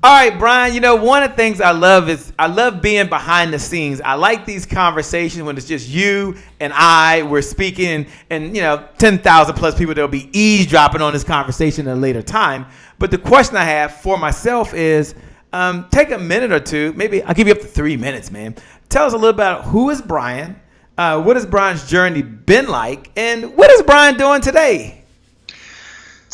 All right, Brian, one of the things I love being behind the scenes. I like these conversations when it's just you and we're speaking and 10,000 plus people that'll be eavesdropping on this conversation at a later time. But the question I have for myself is, take a minute or two, maybe I'll give you up to 3 minutes, man. Tell us a little about who is Brian, what has Brian's journey been like, and what is Brian doing today?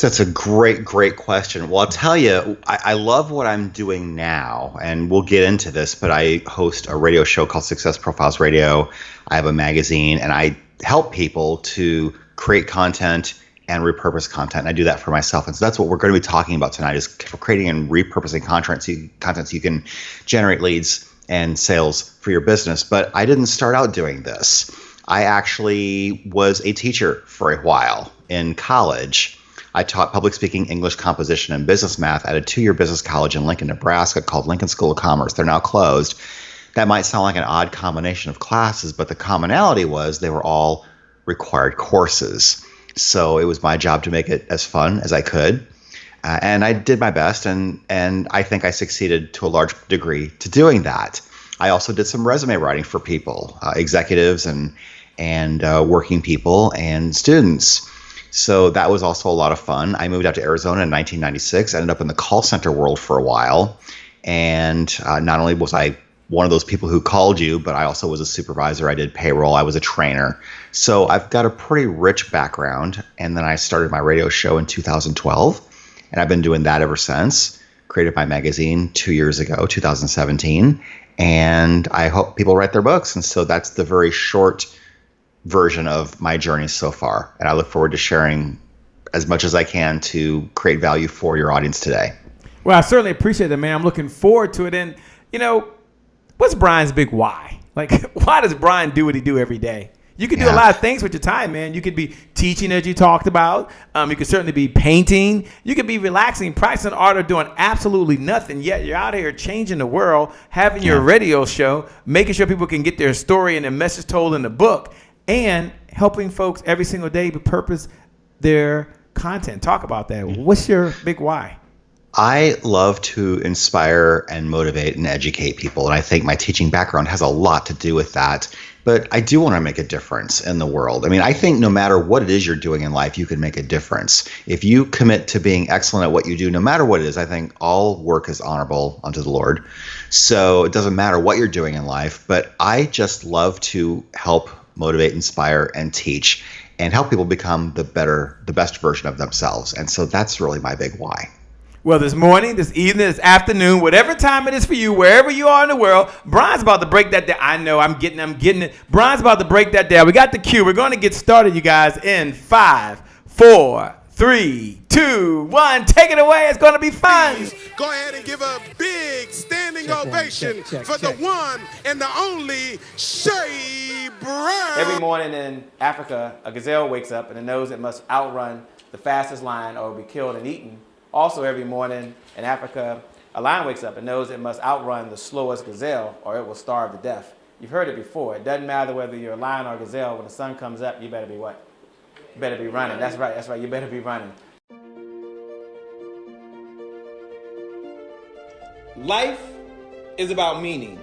That's a great question. Well, I'll tell you, I love what I'm doing now, and we'll get into this, but I host a radio show called Success Profiles Radio. I have a magazine, and I help people to create content and repurpose content. And I do that for myself. And so that's what we're going to be talking about tonight, is creating and repurposing content so you can generate leads and sales for your business. But I didn't start out doing this. I actually was a teacher for a while in college. I taught public speaking, English composition, and business math at a 2-year business college in Lincoln, Nebraska called Lincoln School of Commerce. They're now closed. That might sound like an odd combination of classes, but the commonality was they were all required courses. So it was my job to make it as fun as I could. And I did my best, and I think I succeeded to a large degree to doing that. I also did some resume writing for people, executives and working people and students. So that was also a lot of fun. I moved out to Arizona in 1996, ended up in the call center world for a while. And not only was I one of those people who called you, but I also was a supervisor. I did payroll. I was a trainer. So I've got a pretty rich background. And then I started my radio show in 2012. And I've been doing that ever since. Created my magazine 2 years ago, 2017. And I hope people write their books. And so that's the very short version of my journey so far. And I look forward to sharing as much as I can to create value for your audience today. Well, I certainly appreciate it, man. I'm looking forward to it. And, what's Brian's big why? Like, why does Brian do what he do every day? You can do a lot of things with your time, man. You could be teaching, as you talked about. You could certainly be painting. You could be relaxing, practicing art, or doing absolutely nothing. Yet you're out here changing the world, having your radio show, making sure people can get their story and their message told in the book, and helping folks every single day repurpose their content. Talk about that. What's your big why? I love to inspire and motivate and educate people. And I think my teaching background has a lot to do with that. But I do want to make a difference in the world. I mean, I think no matter what it is you're doing in life, you can make a difference. If you commit to being excellent at what you do, no matter what it is, I think all work is honorable unto the Lord. So it doesn't matter what you're doing in life. But I just love to help motivate, inspire, and teach, and help people become the best version of themselves. And so that's really my big why. Well, this morning, this evening, this afternoon, whatever time it is for you, wherever you are in the world, Brian's about to break that down. I know, I'm getting it. Brian's about to break that down. We got the cue. We're going to get started, you guys, in 5, 4, 3, 2, 1. Take it away. It's going to be fun. Go ahead and give a big standing ovation for the one and the only Shay Brown. Every morning in Africa, a gazelle wakes up and it knows it must outrun the fastest lion or be killed and eaten. Also, every morning in Africa, a lion wakes up and knows it must outrun the slowest gazelle or it will starve to death. You've heard it before. It doesn't matter whether you're a lion or a gazelle. When the sun comes up, you better be what? You better be running. That's right. You better be running. Life is about meaning,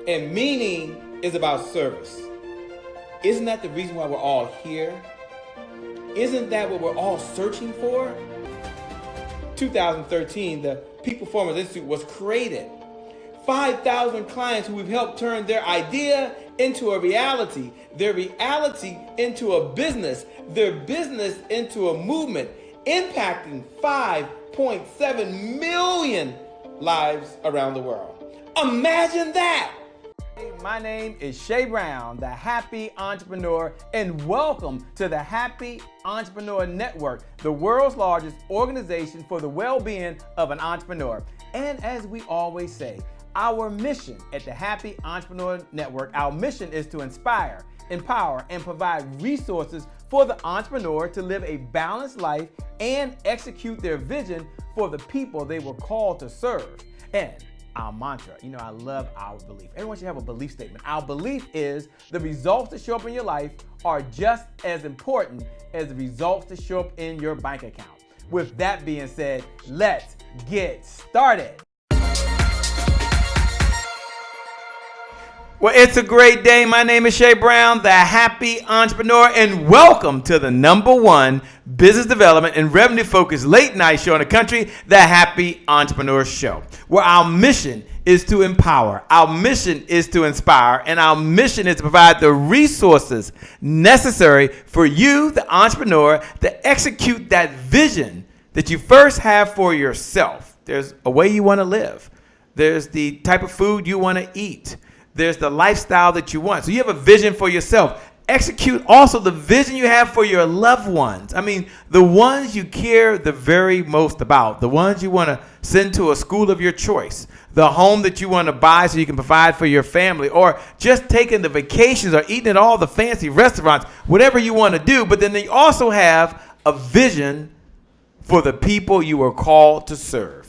and meaning is about service. Isn't that the reason why we're all here? Isn't that what we're all searching for? 2013, the Peak Performance Institute was created. 5,000 clients who we've helped turn their idea into a reality, their reality into a business, their business into a movement, impacting 5.7 million lives around the world. Imagine that! My name is Shay Brown, the Happy Entrepreneur, and welcome to the Happy Entrepreneur Network, the world's largest organization for the well-being of an entrepreneur. And as we always say, our mission at the Happy Entrepreneur Network, our mission is to inspire, empower, and provide resources for the entrepreneur to live a balanced life and execute their vision for the people they were called to serve. And our mantra, I love our belief. Everyone should have a belief statement. Our belief is the results that show up in your life are just as important as the results that show up in your bank account. With that being said, let's get started. Well, it's a great day. My name is Shay Brown, the Happy Entrepreneur, and welcome to the #1 business development and revenue-focused late-night show in the country, the Happy Entrepreneur Show, where our mission is to empower, our mission is to inspire, and our mission is to provide the resources necessary for you, the entrepreneur, to execute that vision that you first have for yourself. There's a way you want to live. There's the type of food you want to eat. There's the lifestyle that you want. So you have a vision for yourself. Execute also the vision you have for your loved ones. I mean, the ones you care the very most about, the ones you want to send to a school of your choice, the home that you want to buy so you can provide for your family, or just taking the vacations or eating at all the fancy restaurants, whatever you want to do. But then you also have a vision for the people you were called to serve.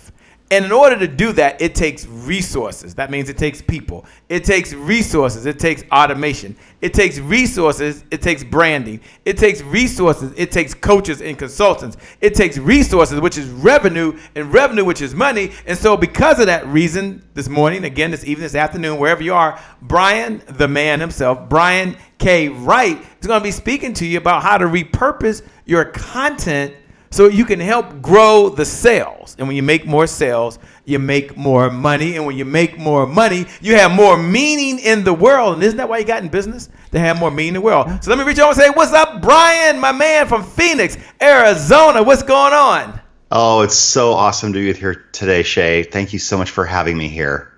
And in order to do that, it takes resources. That means it takes people. It takes resources. It takes automation. It takes resources. It takes branding. It takes resources. It takes coaches and consultants. It takes resources, which is revenue, and revenue, which is money. And so because of that reason, this morning, again, this evening, this afternoon, wherever you are, Brian, the man himself, Brian K. Wright, is going to be speaking to you about how to repurpose your content so you can help grow the sales. And when you make more sales, you make more money. And when you make more money, you have more meaning in the world. And isn't that why you got in business? To have more meaning in the world. So let me reach over and say, what's up, Brian, my man from Phoenix, Arizona? What's going on? Oh, it's so awesome to be with you here today, Shay. Thank you so much for having me here.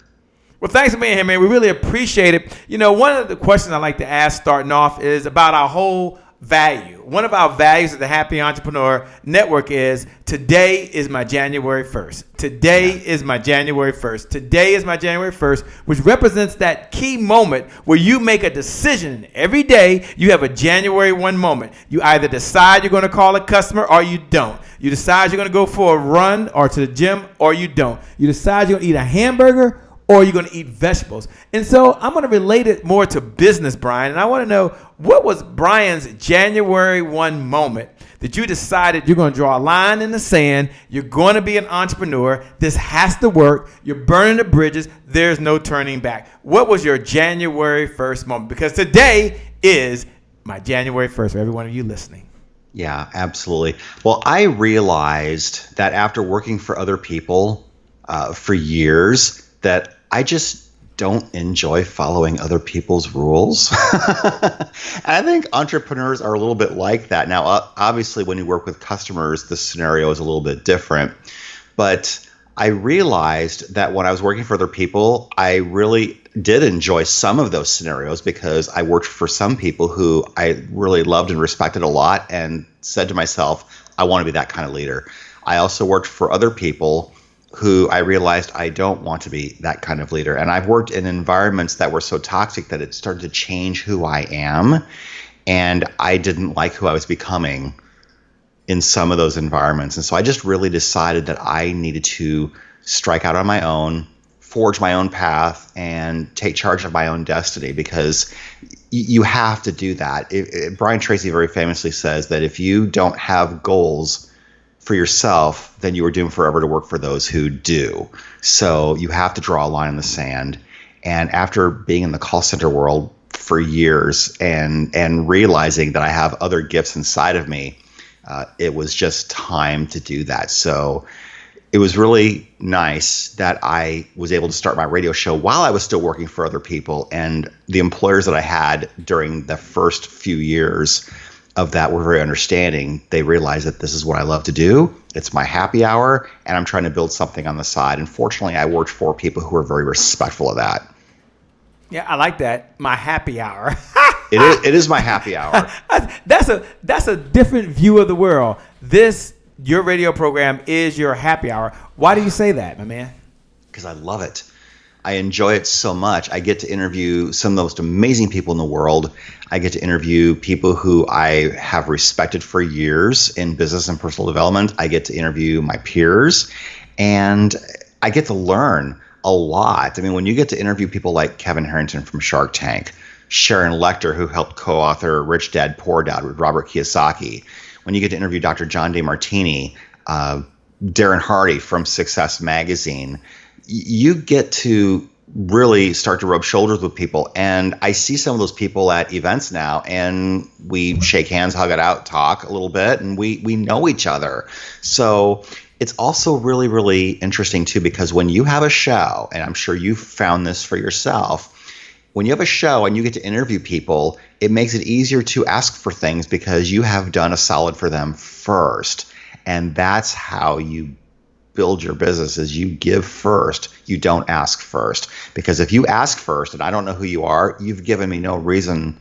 Well, thanks for being here, man. We really appreciate it. You know, one of the questions I like to ask starting off is about our whole value. One of our values at the Happy Entrepreneur Network is today is my January 1st. Today is my January 1st. Today is my January 1st, which represents that key moment where you make a decision. Every day you have a January 1 moment. You either decide you're going to call a customer or you don't. You decide you're going to go for a run or to the gym or you don't. You decide you're going to eat a hamburger or you're going to eat vegetables. And so I'm going to relate it more to business, Brian. And I want to know, what was Brian's January 1 moment that you decided you're going to draw a line in the sand, you're going to be an entrepreneur, this has to work, you're burning the bridges, there's no turning back. What was your January 1st moment? Because today is my January 1st for every one of you listening. Yeah, absolutely. Well, I realized that after working for other people for years, that I just don't enjoy following other people's rules. And I think entrepreneurs are a little bit like that. Now, obviously, when you work with customers, the scenario is a little bit different. But I realized that when I was working for other people, I really did enjoy some of those scenarios because I worked for some people who I really loved and respected a lot and said to myself, I want to be that kind of leader. I also worked for other people who I realized I don't want to be that kind of leader. And I've worked in environments that were so toxic that it started to change who I am. And I didn't like who I was becoming in some of those environments. And so I just really decided that I needed to strike out on my own, forge my own path, and take charge of my own destiny, because you have to do that. Brian Tracy very famously says that if you don't have goals for yourself, then you are doomed forever to work for those who do. So you have to draw a line in the sand. And after being in the call center world for years and realizing that I have other gifts inside of me, it was just time to do that. So it was really nice that I was able to start my radio show while I was still working for other people. And the employers that I had during the first few years of that were very understanding. They realized that this is what I love to do. It's my happy hour, and I'm trying to build something on the side. And fortunately, I worked for people who were very respectful of that. Yeah, I like that. My happy hour. It is my happy hour. That's a different view of the world. Your radio program is your happy hour. Why do you say that, my man? Because I love it. I enjoy it so much. I get to interview some of the most amazing people in the world. I get to interview people who I have respected for years in business and personal development. I get to interview my peers, and I get to learn a lot. I mean, when you get to interview people like Kevin Harrington from Shark Tank, Sharon Lechter, who helped co-author Rich Dad, Poor Dad with Robert Kiyosaki, when you get to interview Dr. John DeMartini, Darren Hardy from Success Magazine, you get to really start to rub shoulders with people. And I see some of those people at events now, and we shake hands, hug it out, talk a little bit, and we know each other. So it's also really, really interesting too, because when you have a show, and I'm sure you've found this for yourself, when you have a show and you get to interview people, it makes it easier to ask for things because you have done a solid for them first. And that's how you build your business, is you give first, you don't ask first. Because if you ask first and I don't know who you are, you've given me no reason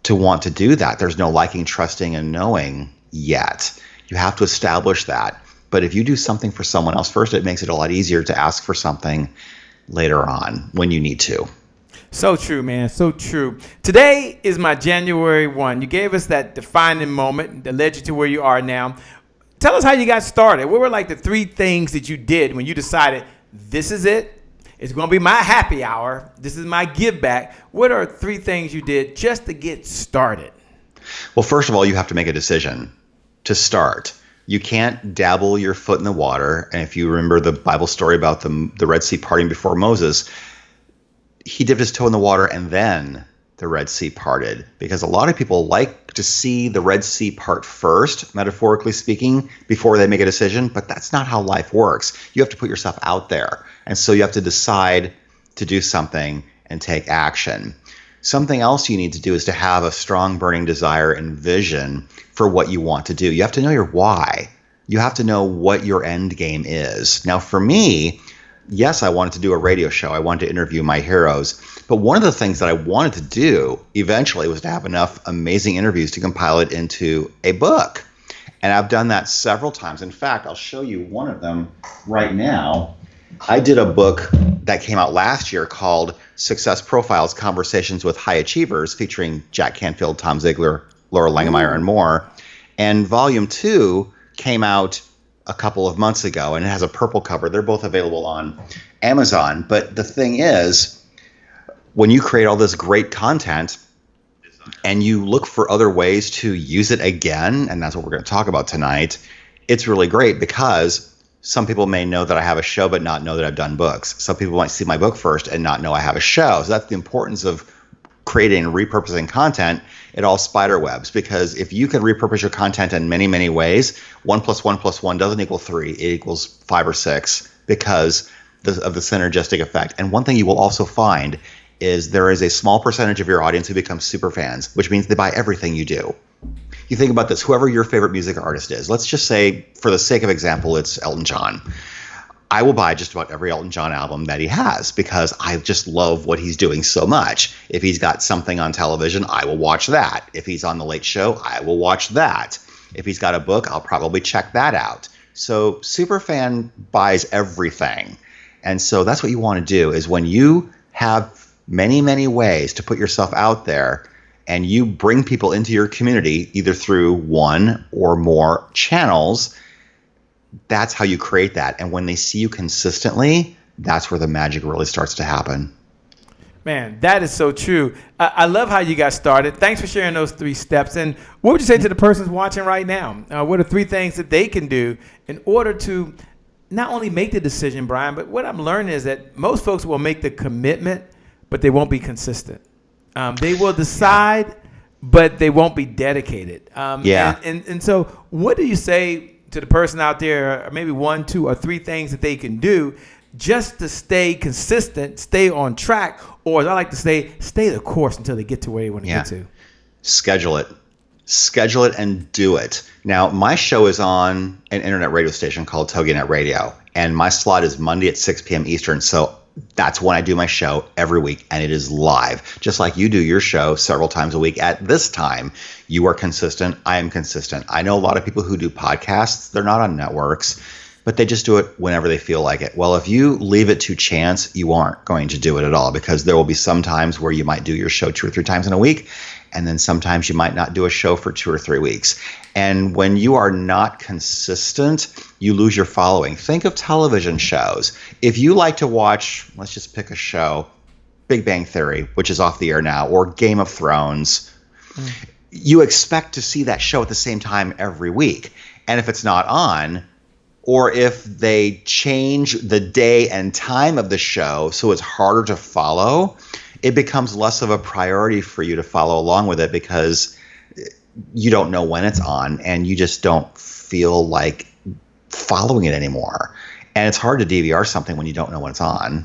to want to do that. There's no liking, trusting, and knowing yet. You have to establish that. But if you do something for someone else first, it makes it a lot easier to ask for something later on when you need to. So true, man. So true. Today is my January 1. You gave us that defining moment that led you to where you are now. Tell us how you got started. What were like the 3 things that you did when you decided this is it? It's going to be my happy hour. This is my give back. What are 3 things you did just to get started? Well, first of all, you have to make a decision to start. You can't dabble your foot in the water. And if you remember the Bible story about the Red Sea parting before Moses, he dipped his toe in the water and then the Red Sea parted, because a lot of people like to see the Red Sea part first, metaphorically speaking, before they make a decision. But that's not how life works. You have to put yourself out there. And so you have to decide to do something and take action. Something else you need to do is to have a strong burning desire and vision for what you want to do. You have to know your why. You have to know what your end game is. Now, for me, yes, I wanted to do a radio show. I wanted to interview my heroes. But one of the things that I wanted to do eventually was to have enough amazing interviews to compile it into a book. And I've done that several times. In fact, I'll show you one of them right now. I did a book that came out last year called Success Profiles, Conversations with High Achievers, featuring Jack Canfield, Tom Ziglar, Loral Langemeier, and more. And volume 2 came out a couple of months ago, and it has a purple cover. They're both available on Amazon. But the thing is, when you create all this great content and you look for other ways to use it again, and that's what we're going to talk about tonight, it's really great, because some people may know that I have a show but not know that I've done books. Some people might see my book first and not know I have a show. So that's the importance of creating and repurposing content. It all spider webs, because if you can repurpose your content in many, many ways, 1 + 1 + 1 doesn't equal 3. It equals 5 or 6 because of the synergistic effect. And one thing you will also find is there is a small percentage of your audience who becomes super fans, which means they buy everything you do. You think about this, whoever your favorite music artist is, let's just say, for the sake of example, it's Elton John. I will buy just about every Elton John album that he has, because I just love what he's doing so much. If he's got something on television, I will watch that. If he's on the Late Show, I will watch that. If he's got a book, I'll probably check that out. So superfan buys everything. And so that's what you want to do, is when you have many, many ways to put yourself out there, and you bring people into your community either through one or more channels, that's how you create that. And when they see you consistently, that's where the magic really starts to happen. Man, that is so true. I love how you got started. Thanks for sharing those 3 steps. And what would you say to the persons watching right now? What are 3 things that they can do in order to not only make the decision, Brian, but what I'm learning is that most folks will make the commitment, but they won't be consistent. They will decide, but they won't be dedicated. And so what do you say to the person out there, or maybe 1, 2, or 3 things that they can do just to stay consistent, stay on track, or as I like to say, stay the course until they get to where they want to get to? Schedule it and do it. Now, my show is on an internet radio station called TogiNet Radio, and my slot is Monday at 6 p.m. Eastern. So that's when I do my show every week, and it is live. Just like you do your show several times a week at this time. You are consistent. I am consistent. I know a lot of people who do podcasts. They're not on networks, but they just do it whenever they feel like it. Well, if you leave it to chance, you aren't going to do it at all, because there will be some times where you might do your show 2 or 3 times in a week, and then sometimes you might not do a show for 2 or 3 weeks. And when you are not consistent, you lose your following. Think of television shows. If you like to watch, let's just pick a show, Big Bang Theory, which is off the air now, or Game of Thrones, you expect to see that show at the same time every week. And if it's not on, or if they change the day and time of the show so it's harder to follow, it becomes less of a priority for you to follow along with it because you don't know when it's on and you just don't feel like following it anymore. And it's hard to DVR something when you don't know when it's on.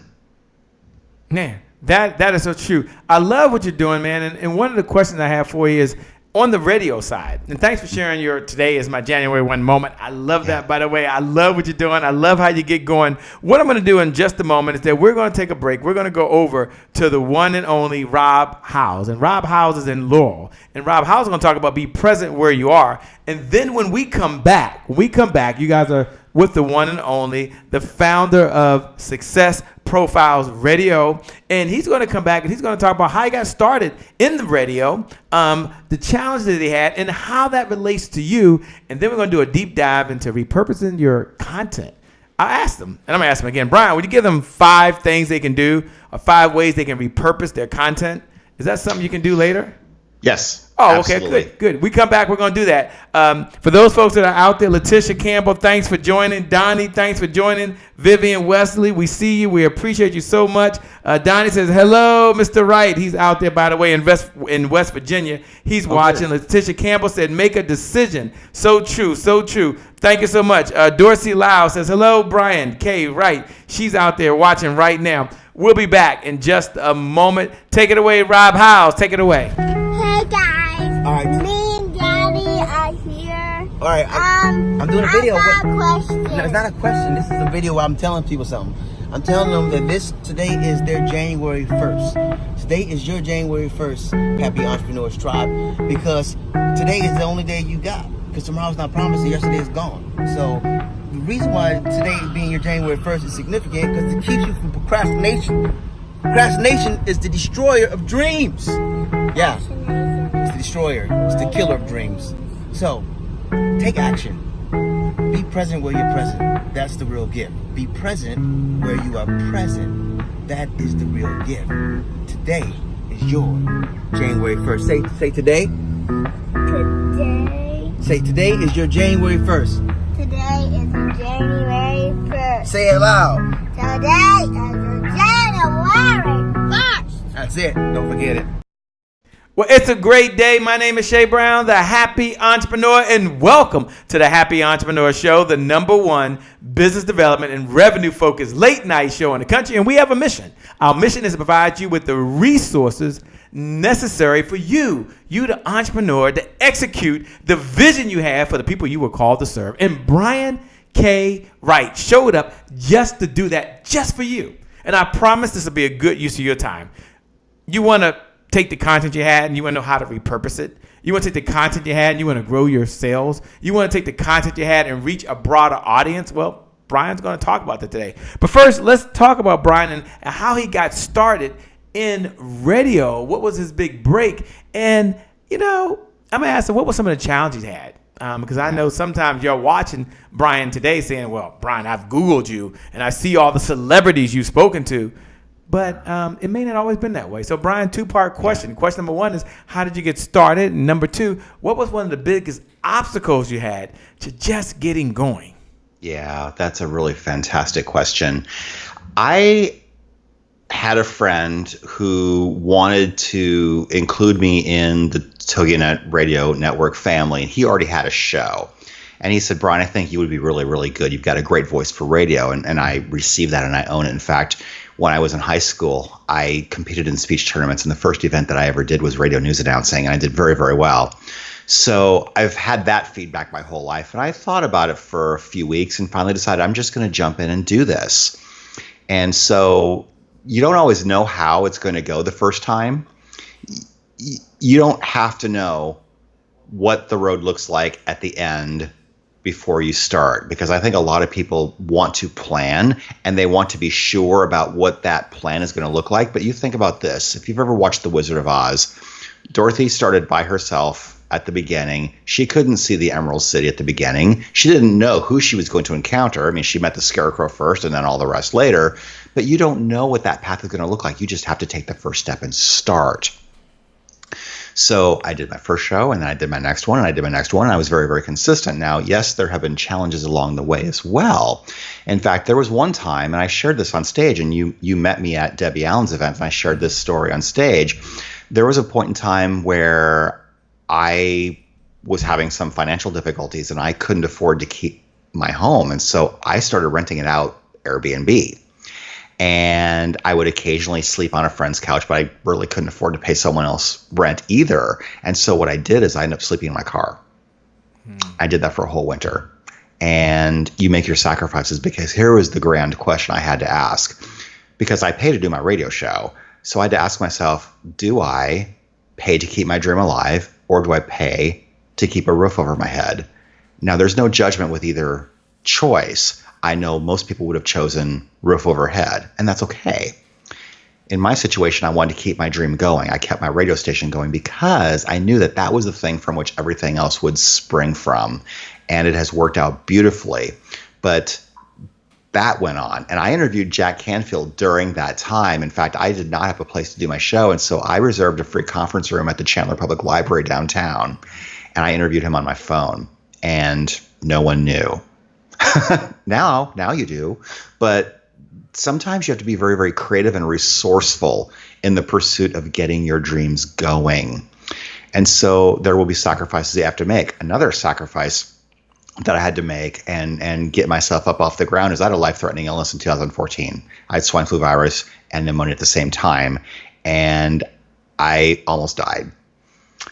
Man, that is so true. I love what you're doing, man. And one of the questions I have for you is on the radio side. And thanks for sharing your today is my January 1 moment. I love that, by the way. I love what you're doing. I love how you get going. What I'm going to do in just a moment is that we're going to take a break. We're going to go over to the one and only Rob Howes. And Rob Howes is in Laurel. And Rob Howes is going to talk about be present where you are. And then when we come back, you guys are with the one and only, the founder of Success Profiles Radio. And he's going to come back and he's going to talk about how he got started in the radio, the challenges that he had, and how that relates to you. And then we're going to do a deep dive into repurposing your content. I asked him, and I'm going to ask him again, Brian, would you give them 5 things they can do or 5 ways they can repurpose their content? Is that something you can do later? Yes. Oh, absolutely. Okay, good. We come back, we're going to do that. For those folks that are out there, Letitia Campbell, thanks for joining. Donnie, thanks for joining. Vivian Wesley, we see you. We appreciate you so much. Donnie says, hello, Mr. Wright. He's out there, by the way, in West Virginia. He's watching. Good. Letitia Campbell said, make a decision. So true, so true. Thank you so much. Dorsey Lau says, hello, Brian K. Wright. She's out there watching right now. We'll be back in just a moment. Take it away, Rob Howes. Take it away. Hey, guys. All right. Me and Daddy are here. All right. I'm doing a video. I got a question. No, it's not a question. This is a video where I'm telling people something. I'm telling them that today is their January 1st. Today is your January 1st, Happy Entrepreneurs Tribe, because today is the only day you got. Because tomorrow's not promised and yesterday is gone. So the reason why today being your January 1st is significant because it keeps you from procrastination. Procrastination is the destroyer of dreams. Yeah, it's the destroyer. It's the killer of dreams. So, take action. Be present where you're present. That's the real gift. Be present where you are present. That is the real gift. Today is your January 1st. Say today. Today. Say today is your January 1st. Today is January 1st. Say it loud. Today is January 1st. That's it. Don't forget it. Well, it's a great day. My name is Shay Brown, the Happy Entrepreneur, and welcome to the Happy Entrepreneur Show, the -- business development and revenue-focused late-night show in the country. And we have a mission. Our mission is to provide you with the resources necessary for you, the entrepreneur, to execute the vision you have for the people you were called to serve. And Brian K. Wright showed up just to do that, just for you. And I promise this will be a good use of your time. You want to take the content you had and you want to know how to repurpose it. You want to take the content you had and you want to grow your sales. You want to take the content you had and reach a broader audience. Well, Brian's going to talk about that today. But first, let's talk about Brian and how he got started in radio. What was his big break? And, I'm going to ask him, what were some of the challenges he had? Because I know sometimes you're watching Brian today saying, well, Brian, I've Googled you and I see all the celebrities you've spoken to. But it may not always been that way. So, Brian, 2-part question. Yeah. Question number 1 is, how did you get started? And number 2, what was one of the biggest obstacles you had to just getting going? Yeah, that's a really fantastic question. I had a friend who wanted to include me in the TogiNet radio network family, and he already had a show. And he said, Brian, I think you would be really, really good. You've got a great voice for radio. And I received that and I own it. In fact, when I was in high school, I competed in speech tournaments. And the first event that I ever did was radio news announcing. And I did very, very well. So I've had that feedback my whole life. And I thought about it for a few weeks and finally decided I'm just going to jump in and do this. And so you don't always know how it's going to go the first time. You don't have to know what the road looks like at the end before you start, because I think a lot of people want to plan and they want to be sure about what that plan is going to look like. But you think about this. If you've ever watched The Wizard of Oz, Dorothy started by herself at the beginning. She couldn't see the Emerald City at the beginning. She didn't know who she was going to encounter. I mean, she met the Scarecrow first and then all the rest later. But you don't know what that path is going to look like. You just have to take the first step and start. So I did my first show, and then I did my next one, and I did my next one, and I was very, very consistent. Now, yes, there have been challenges along the way as well. In fact, there was one time, and I shared this on stage, and you met me at Debbie Allen's event, and I shared this story on stage. There was a point in time where I was having some financial difficulties, and I couldn't afford to keep my home, and so I started renting it out Airbnb. And I would occasionally sleep on a friend's couch, but I really couldn't afford to pay someone else rent either. And so what I did is I ended up sleeping in my car. I did that for a whole winter. And you make your sacrifices, because here was the grand question I had to ask. Because I pay to do my radio show. So I had to ask myself, do I pay to keep my dream alive, or do I pay to keep a roof over my head? Now, there's no judgment with either choice. I know most people would have chosen roof over head, and that's okay. In my situation, I wanted to keep my dream going. I kept my radio station going because I knew that that was the thing from which everything else would spring from, and it has worked out beautifully. But that went on, and I interviewed Jack Canfield during that time. In fact, I did not have a place to do my show, and so I reserved a free conference room at the Chandler Public Library downtown, and I interviewed him on my phone, and no one knew. Now you do, but sometimes you have to be very, very creative and resourceful in the pursuit of getting your dreams going. And so there will be sacrifices you have to make. Another sacrifice that I had to make and get myself up off the ground is I had a life-threatening illness in 2014. I had swine flu virus and pneumonia at the same time, and I almost died.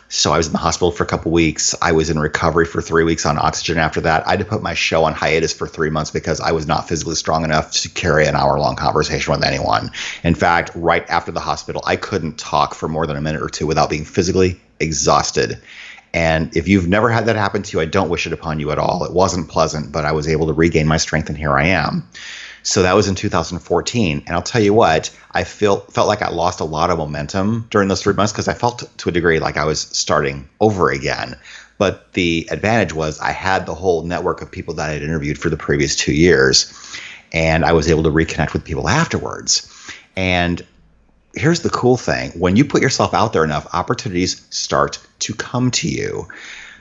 So I was in the hospital for a couple weeks. I was in recovery for 3 weeks on oxygen after that. I had to put my show on hiatus for 3 months because I was not physically strong enough to carry an hour-long conversation with anyone. In fact, right after the hospital, I couldn't talk for more than a minute or two without being physically exhausted. And if you've never had that happen to you, I don't wish it upon you at all. It wasn't pleasant, but I was able to regain my strength, and here I am. So that was in 2014. And I'll tell you what, I felt like I lost a lot of momentum during those 3 months because I felt to a degree like I was starting over again. But the advantage was I had the whole network of people that I had interviewed for the previous 2 years. And I was able to reconnect with people afterwards. And here's the cool thing. When you put yourself out there enough, opportunities start to come to you.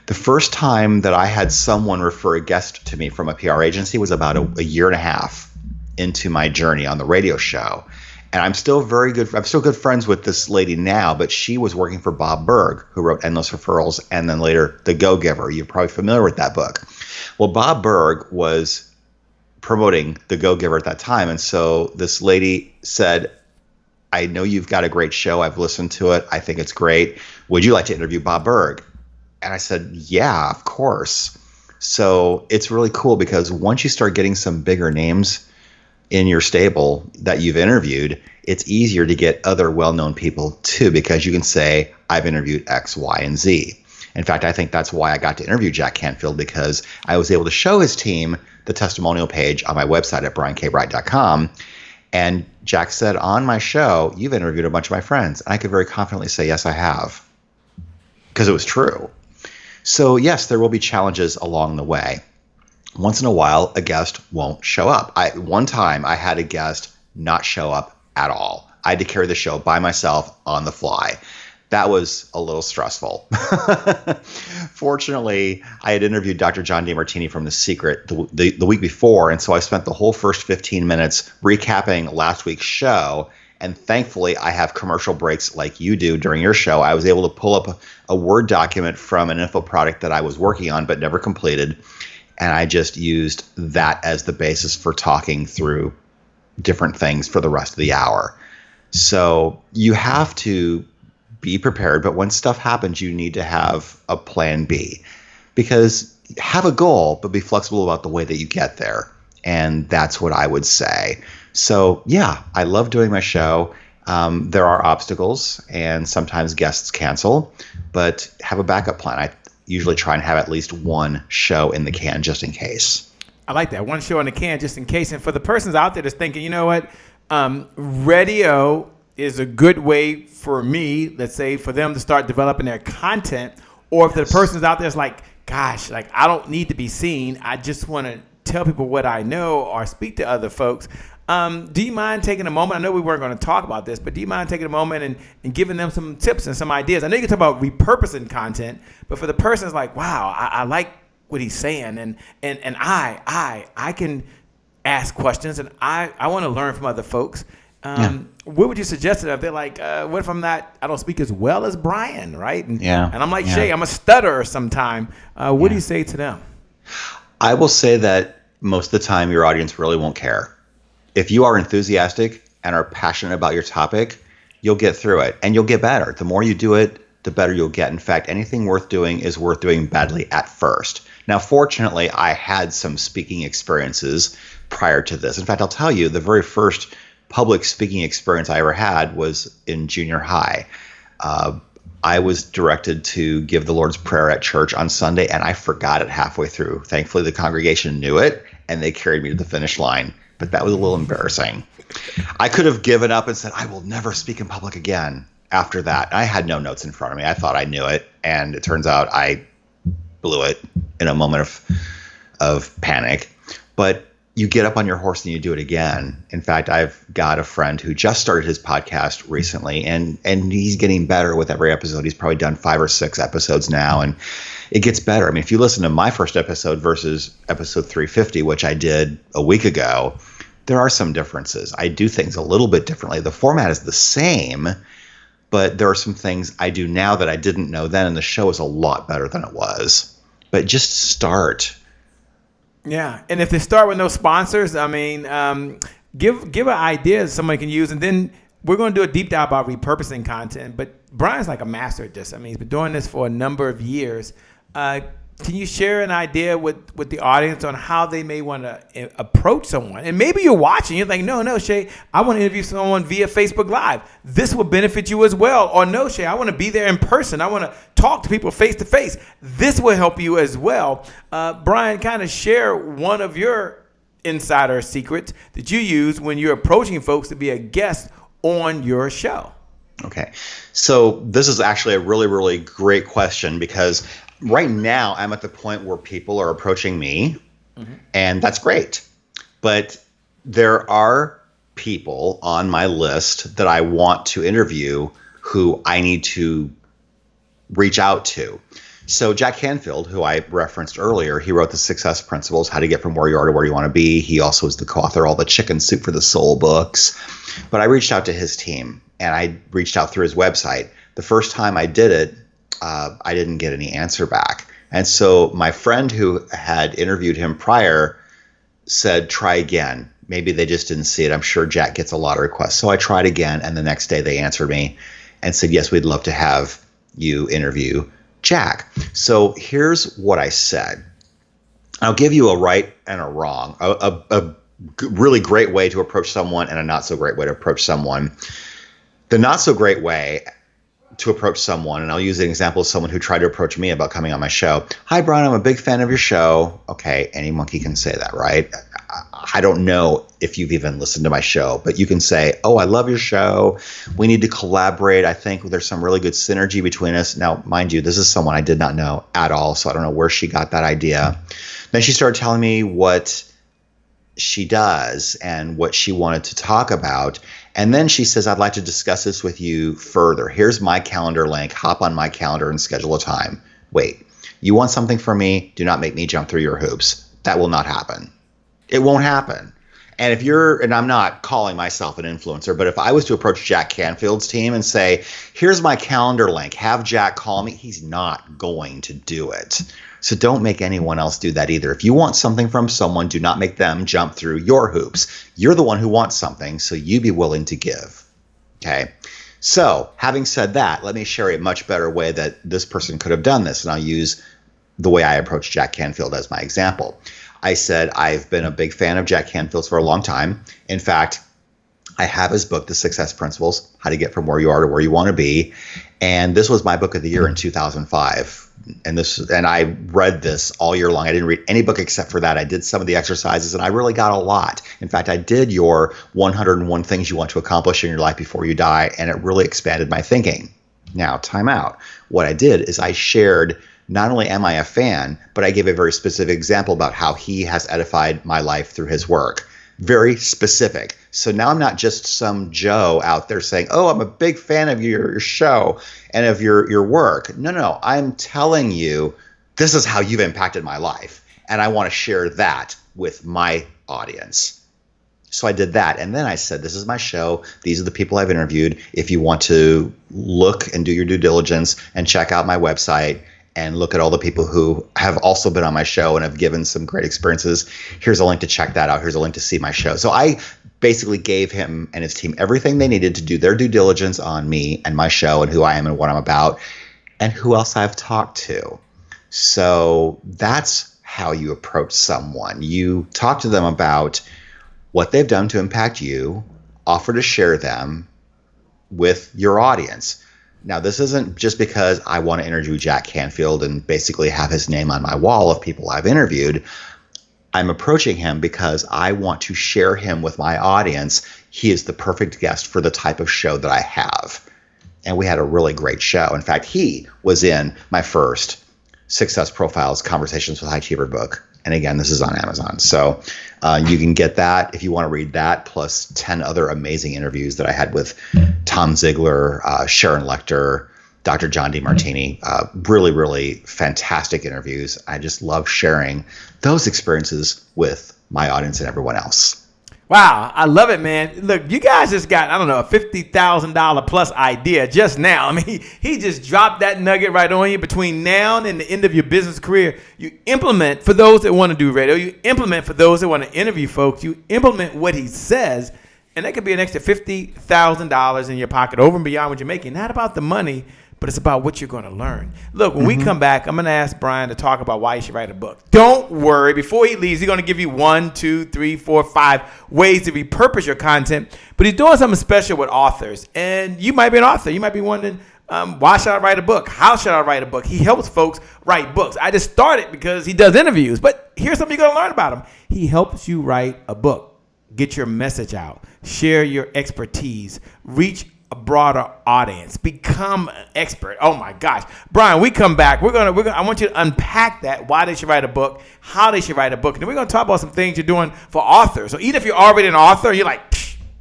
The first time that I had someone refer a guest to me from a PR agency was about a year and a half into my journey on the radio show. And I'm still good friends with this lady now, but she was working for Bob Berg, who wrote Endless Referrals and then later The Go-Giver. You're probably familiar with that book. Well, Bob Berg was promoting The Go-Giver at that time. And so this lady said, I know you've got a great show. I've listened to it. I think it's great. Would you like to interview Bob Berg? And I said, yeah, of course. So it's really cool because once you start getting some bigger names in your stable that you've interviewed, it's easier to get other well-known people too, because you can say, I've interviewed X, Y, and Z. In fact, I think that's why I got to interview Jack Canfield, because I was able to show his team the testimonial page on my website at briankbright.com. And Jack said, on my show, you've interviewed a bunch of my friends. And I could very confidently say, yes, I have, because it was true. So yes, there will be challenges along the way. Once in a while, a guest won't show up. One time I had a guest not show up at all. I had to carry the show by myself on the fly. That was a little stressful. Fortunately, I had interviewed Dr. John DeMartini from The Secret the week before, and so I spent the whole first 15 minutes recapping last week's show. And thankfully, I have commercial breaks like you do during your show. I was able to pull up a Word document from an info product that I was working on but never completed. And I just used that as the basis for talking through different things for the rest of the hour. So you have to be prepared. But when stuff happens, you need to have a plan B. Because have a goal, but be flexible about the way that you get there. And that's what I would say. So, yeah, I love doing my show. There are obstacles, and sometimes guests cancel. But have a backup plan. I usually try and have at least one show in the can just in case. I like that. One show in the can just in case. And for the persons out there that's thinking, you know what, radio is a good way for me, let's say, for them to start developing their content. Or if the person's out there is like, gosh, like I don't need to be seen. I just want to tell people what I know or speak to other folks. Do you mind taking a moment? I know we weren't going to talk about this, but do you mind taking a moment and giving them some tips and some ideas? I know you can talk about repurposing content, but for the person that's like, wow, I like what he's saying, and I can ask questions, and I want to learn from other folks. What would you suggest to them? They're like, what if I don't speak as well as Brian, right? And I'm like, Shay, I'm a stutterer sometime. What do you say to them? I will say that most of the time your audience really won't care. If you are enthusiastic and are passionate about your topic, you'll get through it and you'll get better. The more you do it, the better you'll get. In fact, anything worth doing is worth doing badly at first. Now, fortunately, I had some speaking experiences prior to this. In fact, I'll tell you, the very first public speaking experience I ever had was in junior high. I was directed to give the Lord's Prayer at church on Sunday, and I forgot it halfway through. Thankfully, the congregation knew it, and they carried me to the finish line. But that was a little embarrassing. I could have given up and said, I will never speak in public again after that. I had no notes in front of me. I thought I knew it, and it turns out I blew it in a moment of panic. But you get up on your horse and you do it again. In fact, I've got a friend who just started his podcast recently, and he's getting better with every episode. He's probably done 5 or 6 episodes now, and it gets better. I mean, if you listen to my first episode versus episode 350, which I did a week ago, there are some differences. I do things a little bit differently. The format is the same, but there are some things I do now that I didn't know then, and the show is a lot better than it was. But just start. Yeah, and if they start with no sponsors, I mean, give an idea somebody can use, and then we're going to do a deep dive about repurposing content. But Brian's like a master at this. I mean, he's been doing this for a number of years. Can you share an idea with the audience on how they may want to approach someone? And maybe you're watching, you're like, no, Shay, I want to interview someone via Facebook Live. This will benefit you as well. Or no, Shay, I want to be there in person. I want to talk to people face to face. This will help you as well. Brian, kind of share one of your insider secrets that you use when you're approaching folks to be a guest on your show. Okay. So this is actually a really, really great question, because right now I'm at the point where people are approaching me, and that's great. But there are people on my list that I want to interview who I need to reach out to. So Jack Canfield, who I referenced earlier, he wrote the Success Principles, How to Get From Where You Are to Where You Want to Be. He also is the co-author of all the Chicken Soup for the Soul books. But I reached out to his team, and I reached out through his website. The first time I did it, I didn't get any answer back. And so my friend who had interviewed him prior said, try again. Maybe they just didn't see it. I'm sure Jack gets a lot of requests. So I tried again, and the next day they answered me and said, yes, we'd love to have you interview Jack. So here's what I said. I'll give you a right and a wrong, a really great way to approach someone and a not so great way to approach someone. The not so great way to approach someone, and I'll use an example of someone who tried to approach me about coming on my show. Hi, Brian, I'm a big fan of your show. Okay, any monkey can say that, right? I don't know if you've even listened to my show, but you can say, oh, I love your show. We need to collaborate. I think there's some really good synergy between us. Now, mind you, this is someone I did not know at all, so I don't know where she got that idea. Then she started telling me what she does and what she wanted to talk about. And then she says, I'd like to discuss this with you further. Here's my calendar link. Hop on my calendar and schedule a time. Wait, you want something from me? Do not make me jump through your hoops. That will not happen. It won't happen. And and I'm not calling myself an influencer, but if I was to approach Jack Canfield's team and say, here's my calendar link, have Jack call me, he's not going to do it. So don't make anyone else do that either. If you want something from someone, do not make them jump through your hoops. You're the one who wants something, so you be willing to give. Okay. So having said that, let me share a much better way that this person could have done this. And I'll use the way I approached Jack Canfield as my example. I said, I've been a big fan of Jack Canfield's for a long time. In fact, I have his book, The Success Principles, How to Get From Where You Are to Where You Want to Be. And this was my book of the year in 2005. And I read this all year long. I didn't read any book except for that. I did some of the exercises, and I really got a lot. In fact, I did your 101 things you want to accomplish in your life before you die, and it really expanded my thinking. Now, time out. What I did is I shared not only am I a fan, but I gave a very specific example about how he has edified my life through his work. Very specific. So now I'm not just some Joe out there saying, oh, I'm a big fan of your show and of your work. No, I'm telling you, this is how you've impacted my life. And I want to share that with my audience. So I did that. And then I said, this is my show. These are the people I've interviewed. If you want to look and do your due diligence and check out my website and look at all the people who have also been on my show and have given some great experiences, here's a link to check that out. Here's a link to see my show. So I basically gave him and his team everything they needed to do their due diligence on me and my show and who I am and what I'm about and who else I've talked to. So that's how you approach someone. You talk to them about what they've done to impact you, offer to share them with your audience. Now, this isn't just because I want to interview Jack Canfield and basically have his name on my wall of people I've interviewed. I'm approaching him because I want to share him with my audience. He is the perfect guest for the type of show that I have. And we had a really great show. In fact, he was in my first Success Profiles Conversations with High Achiever book. And again, this is on Amazon. So you can get that if you want to read that, plus 10 other amazing interviews that I had with Tom Ziegler, Sharon Lechter, Dr. John DeMartini. Really, really fantastic interviews. I just love sharing those experiences with my audience and everyone else. Wow, I love it, man. Look, you guys just got, I don't know, a $50,000 plus idea just now. I mean, he just dropped that nugget right on you. Between now and the end of your business career, you implement for those that want to do radio. You implement for those that want to interview folks. You implement what he says, and that could be an extra $50,000 in your pocket over and beyond what you're making. Not about the money, but it's about what you're going to learn. Look, when we come back, I'm going to ask Brian to talk about why you should write a book. Don't worry. Before he leaves, he's going to give you 1, 2, 3, 4, 5 ways to repurpose your content. But he's doing something special with authors. And you might be an author. You might be wondering, why should I write a book? How should I write a book? He helps folks write books. I just started because he does interviews. But here's something you're going to learn about him. He helps you write a book. Get your message out. Share your expertise. Reach a broader audience, become an expert. Oh my gosh, Brian, we come back. We're gonna. I want you to unpack that. Why they should write a book, how they should write a book, and then we're gonna talk about some things you're doing for authors. So even if you're already an author, you're like,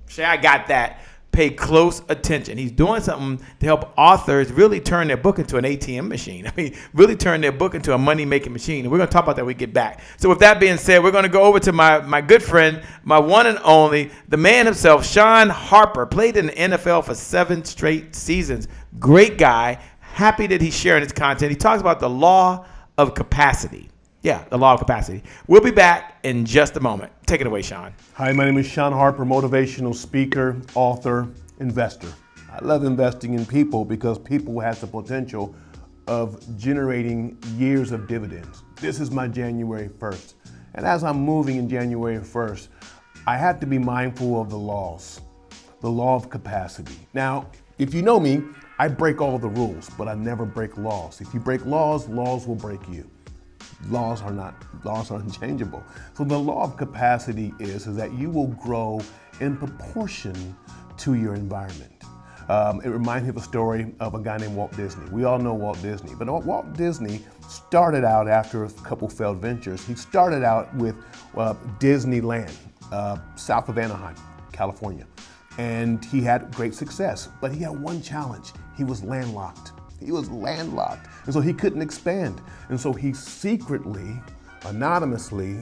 "Shay, I got that." Pay close attention. He's doing something to help authors really turn their book into an ATM machine. I mean, really turn their book into a money-making machine. And we're going to talk about that when we get back. So with that being said, we're going to go over to my good friend, my one and only, the man himself, Shawn Harper. Played in the NFL for 7 straight seasons. Great guy. Happy that he's sharing his content. He talks about the law of capacity. Yeah, the law of capacity. We'll be back in just a moment. Take it away, Shawn. Hi, my name is Shawn Harper, motivational speaker, author, investor. I love investing in people because people have the potential of generating years of dividends. This is my January 1st. And as I'm moving in January 1st, I have to be mindful of the laws, the law of capacity. Now, if you know me, I break all the rules, but I never break laws. If you break laws, laws will break you. Laws are unchangeable. So the law of capacity is that you will grow in proportion to your environment. It reminds me of a story of a guy named Walt Disney. We all know Walt Disney, but Walt Disney started out after a couple failed ventures. He started out with Disneyland, south of Anaheim, California. And he had great success, but he had one challenge. He was landlocked. And so he couldn't expand. And so he secretly, anonymously,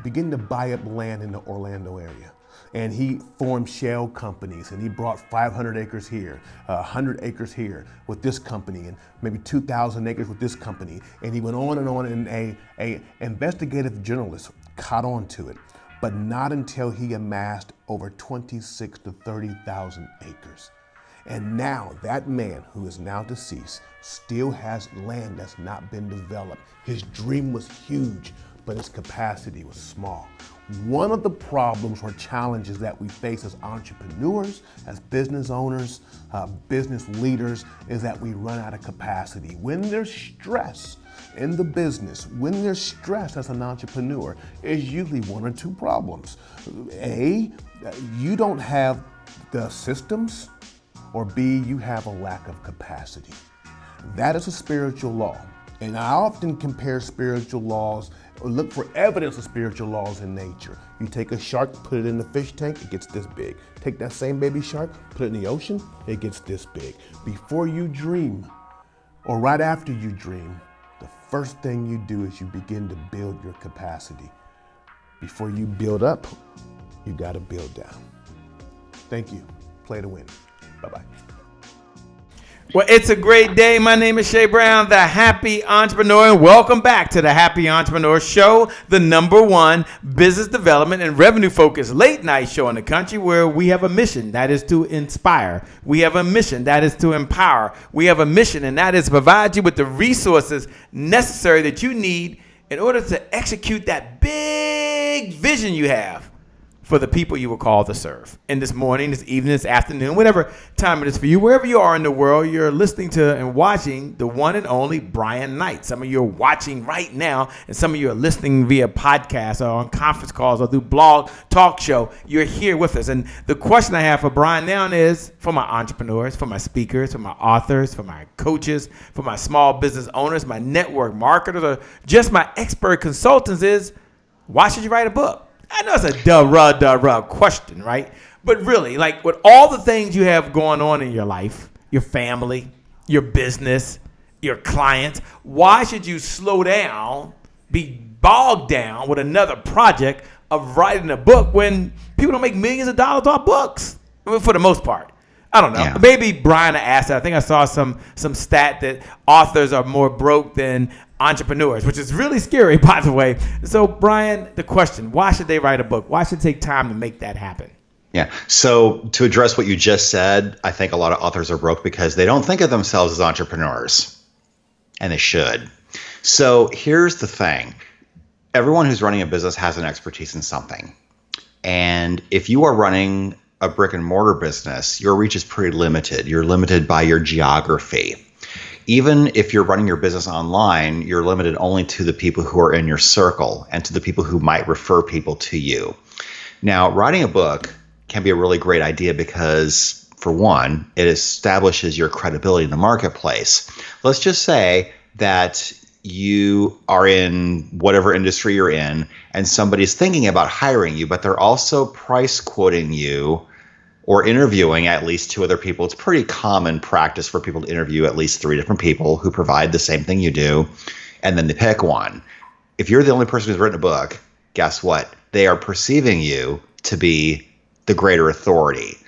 began to buy up land in the Orlando area. And he formed shell companies, and he brought 500 acres here, 100 acres here with this company, and maybe 2,000 acres with this company. And he went on, and a investigative journalist caught on to it, but not until he amassed over 26 to 30,000 acres. And now that man, who is now deceased, still has land that's not been developed. His dream was huge, but his capacity was small. One of the problems or challenges that we face as entrepreneurs, as business owners, business leaders, is that we run out of capacity. When there's stress in the business, when there's stress as an entrepreneur, is usually one or two problems. A, you don't have the systems, or B, you have a lack of capacity. That is a spiritual law. And I often compare spiritual laws or look for evidence of spiritual laws in nature. You take a shark, put it in the fish tank, it gets this big. Take that same baby shark, put it in the ocean, it gets this big. Before you dream, or right after you dream, the first thing you do is you begin to build your capacity. Before you build up, you gotta build down. Thank you. Play to win. Bye-bye. Well, it's a great day. My name is Shay Brown, the Happy Entrepreneur, and welcome back to the Happy Entrepreneur Show, the #1 business development and revenue-focused late-night show in the country, where we have a mission, that is to inspire. We have a mission, that is to empower. We have a mission, and that is to provide you with the resources necessary that you need in order to execute that big vision you have for the people you were called to serve. And this morning, this evening, this afternoon, whatever time it is for you, wherever you are in the world, you're listening to and watching the one and only Brian Knight. Some of you are watching right now, and some of you are listening via podcast or on conference calls or through blog talk show. You're here with us. And the question I have for Brian now is, for my entrepreneurs, for my speakers, for my authors, for my coaches, for my small business owners, my network marketers, or just my expert consultants is, why should you write a book? I know it's a duh question, right? But really, like with all the things you have going on in your life, your family, your business, your clients, why should you slow down, be bogged down with another project of writing a book when people don't make millions of dollars off books for the most part? I don't know. Yeah. Maybe Brian asked that. I think I saw some stat that authors are more broke than entrepreneurs, which is really scary, by the way. So, Brian, the question, why should they write a book? Why should it take time to make that happen? Yeah. So to address what you just said, I think a lot of authors are broke because they don't think of themselves as entrepreneurs, and they should. So here's the thing. Everyone who's running a business has an expertise in something. And if you are running a brick and mortar business, your reach is pretty limited. You're limited by your geography. Even if you're running your business online, you're limited only to the people who are in your circle and to the people who might refer people to you. Now, writing a book can be a really great idea because, for one, it establishes your credibility in the marketplace. Let's just say that you are in whatever industry you're in and somebody's thinking about hiring you, but they're also price quoting you or interviewing at least 2 other people. It's pretty common practice for people to interview at least 3 different people who provide the same thing you do, and then they pick one. If you're the only person who's written a book, guess what? They are perceiving you to be the greater authority.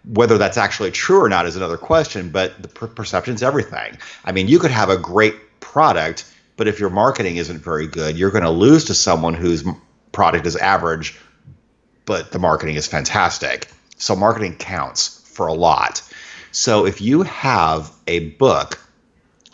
Whether that's actually true or not is another question, but the perception's everything. I mean, you could have a great product, but if your marketing isn't very good, you're going to lose to someone whose product is average, but the marketing is fantastic. So marketing counts for a lot. So if you have a book,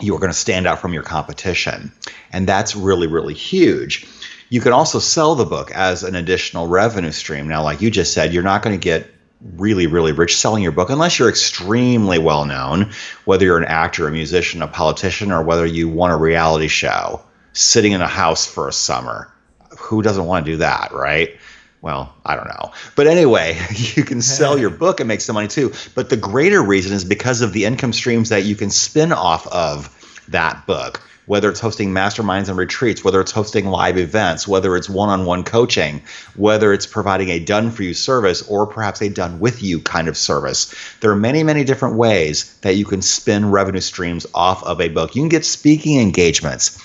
you are going to stand out from your competition. And that's really, really huge. You can also sell the book as an additional revenue stream. Now, like you just said, you're not going to get really, really rich selling your book unless you're extremely well known, whether you're an actor, a musician, a politician, or whether you won a reality show sitting in a house for a summer. Who doesn't want to do that, right? Well, I don't know. But anyway, you can sell your book and make some money too. But the greater reason is because of the income streams that you can spin off of that book, whether it's hosting masterminds and retreats, whether it's hosting live events, whether it's one-on-one coaching, whether it's providing a done-for-you service or perhaps a done-with-you kind of service. There are many, many different ways that you can spin revenue streams off of a book. You can get speaking engagements.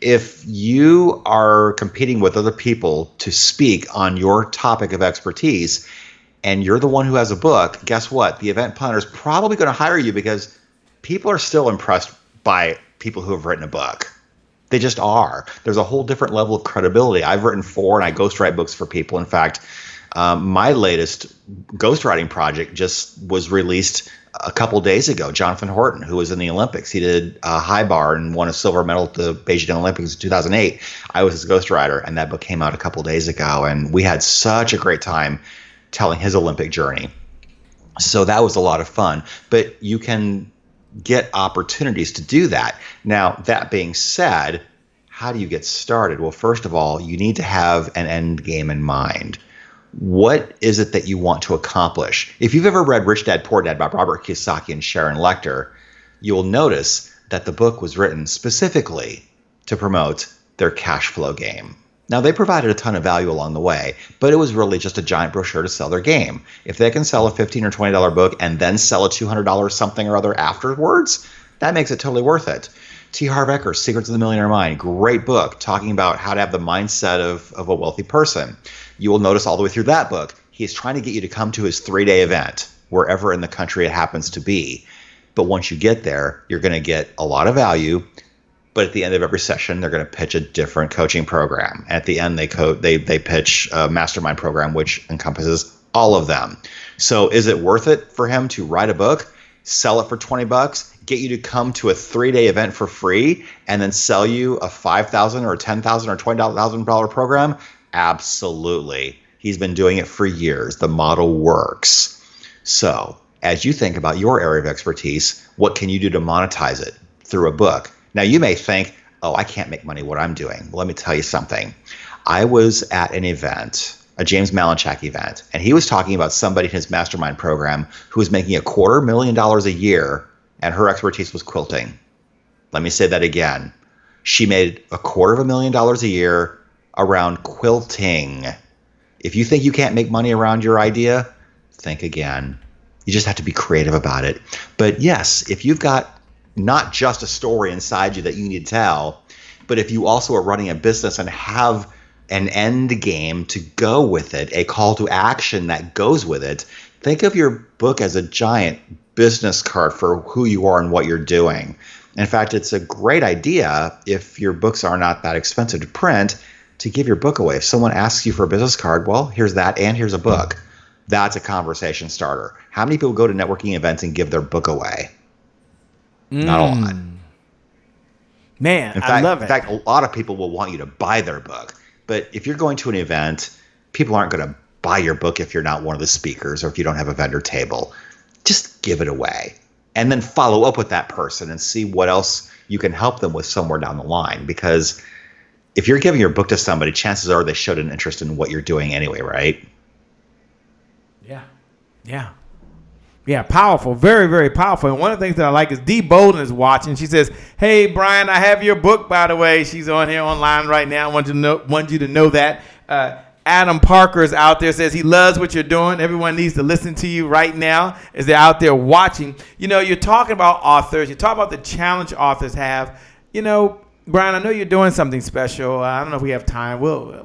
If you are competing with other people to speak on your topic of expertise and you're the one who has a book, guess what? The event planner is probably going to hire you because people are still impressed by people who have written a book. They just are. There's a whole different level of credibility. I've written 4 and I ghostwrite books for people. In fact, my latest ghostwriting project just was released a couple days ago. Jonathan Horton, who was in the Olympics, he did high bar and won a silver medal at the Beijing Olympics in 2008. I was his ghostwriter, and that book came out a couple days ago, and we had such a great time telling his Olympic journey. So that was a lot of fun. But you can get opportunities to do that. Now, that being said, how do you get started? Well, first of all, you need to have an end game in mind. What is it that you want to accomplish? If you've ever read Rich Dad, Poor Dad by Robert Kiyosaki and Sharon Lechter, you'll notice that the book was written specifically to promote their cash flow game. Now, they provided a ton of value along the way, but it was really just a giant brochure to sell their game. If they can sell a $15 or $20 book and then sell a $200 something or other afterwards, that makes it totally worth it. T. Harv Eker's Secrets of the Millionaire Mind, great book talking about how to have the mindset of a wealthy person. You will notice all the way through that book, he's trying to get you to come to his 3-day event, wherever in the country it happens to be. But once you get there, you're going to get a lot of value. But at the end of every session, they're going to pitch a different coaching program. At the end, they pitch a mastermind program, which encompasses all of them. So is it worth it for him to write a book, sell it for $20, get you to come to a 3-day event for free, and then sell you a $5,000 or a $10,000 or $20,000 program? Absolutely. He's been doing it for years. The model works. So as you think about your area of expertise, what can you do to monetize it through a book? Now, you may think, oh, I can't make money what I'm doing. Well, let me tell you something. I was at an event, a James Malinchak event, and he was talking about somebody in his mastermind program who was making $250,000 a year, and her expertise was quilting. Let me say that again. She made $250,000 a year around quilting. If you think you can't make money around your idea, think again. You just have to be creative about it. But yes, if you've got not just a story inside you that you need to tell, but if you also are running a business and have an end game to go with it, a call to action that goes with it, think of your book as a giant business card for who you are and what you're doing. In fact, it's a great idea, if your books are not that expensive to print, to give your book away. If someone asks you for a business card, well, here's that and here's a book. That's a conversation starter. How many people go to networking events and give their book away? Not a lot. Man, I love it. In fact, a lot of people will want you to buy their book. But if you're going to an event, people aren't going to buy your book if you're not one of the speakers or if you don't have a vendor table. Just give it away. And then follow up with that person and see what else you can help them with somewhere down the line. Because if you're giving your book to somebody, chances are they showed an interest in what you're doing anyway, right? Yeah, powerful. Very, very powerful. And one of the things that I like is Dee Bolden is watching. She says, hey, Brian, I have your book, by the way. She's on here online right now. I want you to know that. Adam Parker is out there, says he loves what you're doing. Everyone needs to listen to you right now as they're out there watching. You know, you're talking about authors. You talk about the challenge authors have. You know, Brian, I know you're doing something special. I don't know if we have time.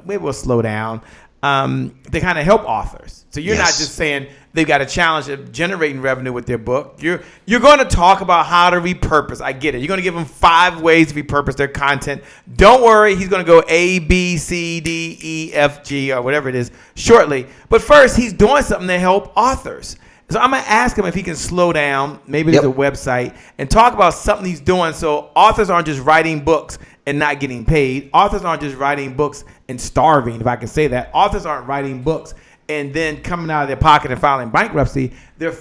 Maybe we'll slow down. They kind of help authors. So you're not just saying they've got a challenge of generating revenue with their book. You're going to talk about how to repurpose. I get it. You're going to give them 5 ways to repurpose their content. Don't worry. He's going to go A, B, C, D, E, F, G, or whatever it is shortly. But first, he's doing something to help authors. So I'm going to ask him if he can slow down, maybe there's a website, and talk about something he's doing so authors aren't just writing books and not getting paid. Authors aren't just writing books and starving, if I can say that. Authors aren't writing books and then coming out of their pocket and filing bankruptcy. They're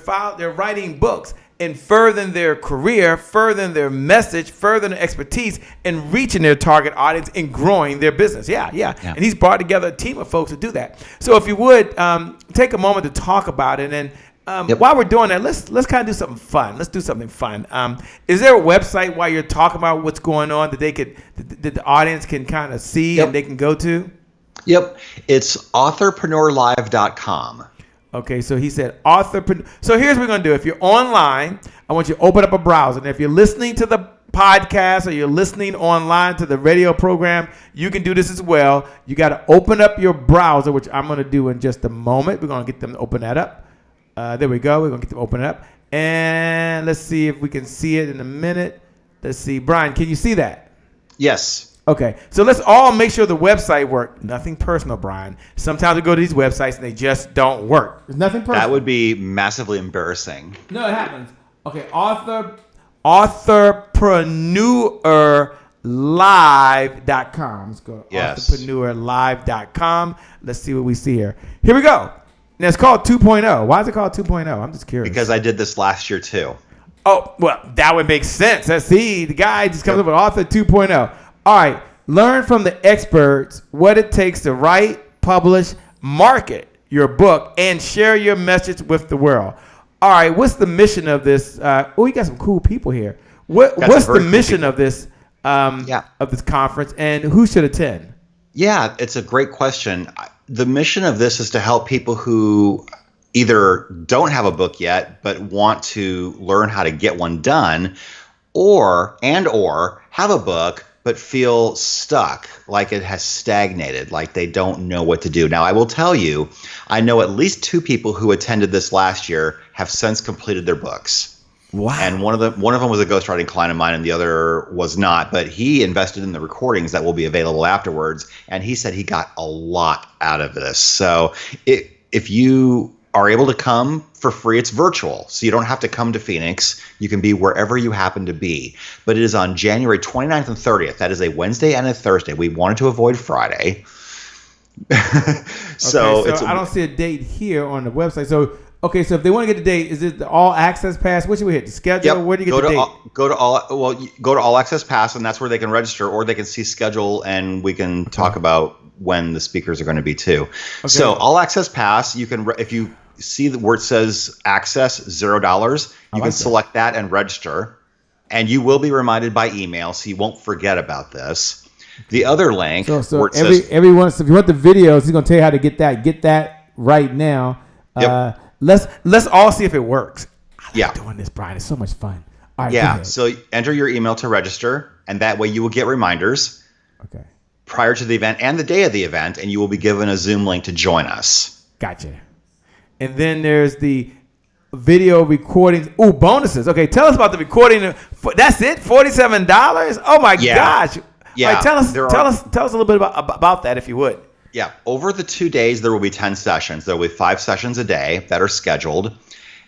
writing books and furthering their career, furthering their message, furthering their expertise, and reaching their target audience and growing their business. Yeah. And he's brought together a team of folks to do that. So if you would, take a moment to talk about it. And while we're doing that, let's kind of do something fun. Let's do something fun. Is there a website while you're talking about what's going on that that the audience can kind of see and they can go to? Yep. It's authorpreneurlive.com. Okay, so he said authorpreneur. So here's what we're going to do. If you're online, I want you to open up a browser. And if you're listening to the podcast or you're listening online to the radio program, you can do this as well. You got to open up your browser, which I'm going to do in just a moment. We're going to get them to open that up. There we go. We're going to get them to open it up. And let's see if we can see it in a minute. Let's see. Brian, can you see that? Yes. Okay, so let's all make sure the website works. Nothing personal, Brian. Sometimes we go to these websites and they just don't work. There's nothing personal. That would be massively embarrassing. No, it happens. Okay, authorpreneurlive.com. Let's go. Yes. Authorpreneurlive.com. Let's see what we see here. Here we go. Now it's called 2.0. Why is it called 2.0? I'm just curious. Because I did this last year too. Oh, well, that would make sense. Let's see. The guy just comes up with Author 2.0. All right. Learn from the experts what it takes to write, publish, market your book, and share your message with the world. All right. What's the mission of this? You got some cool people here. What's the mission of this of this conference, and who should attend? Yeah, it's a great question. The mission of this is to help people who either don't have a book yet but want to learn how to get one done, or have a book but feel stuck, like it has stagnated, like they don't know what to do. Now, I will tell you, I know at least 2 people who attended this last year have since completed their books. Wow. And one of them was a ghostwriting client of mine, and the other was not. But he invested in the recordings that will be available afterwards, and he said he got a lot out of this. So if you are able to come for free, it's virtual, so you don't have to come to Phoenix. You can be wherever you happen to be. But it is on January 29th and 30th. That is a Wednesday and a Thursday. We wanted to avoid Friday. So I don't see a date here on the website. So if they want to get the date, is it the All Access Pass? What should we hit? The schedule? Yep. Where do you get the date? Go to All Access Pass, and that's where they can register, or they can see schedule, and we can talk about when the speakers are going to be too. Okay. So All Access Pass, you can if you see where it says Access $0, you can select that and register, and you will be reminded by email, so you won't forget about this. The other link, so everyone, if you want the videos, he's going to tell you how to get that right now. Yep. Let's all see if it works. I like doing this, Brian. It's so much fun. All right, yeah. So enter your email to register, and that way you will get reminders. Okay. Prior to the event and the day of the event, and you will be given a Zoom link to join us. Gotcha. And then there's the video recordings. Oh, bonuses. Okay, tell us about the recording. That's it. $47. Oh my gosh. Yeah. Right, tell us a little bit about that, if you would. Yeah. Over the 2 days, there will be 10 sessions. There will be 5 sessions a day that are scheduled.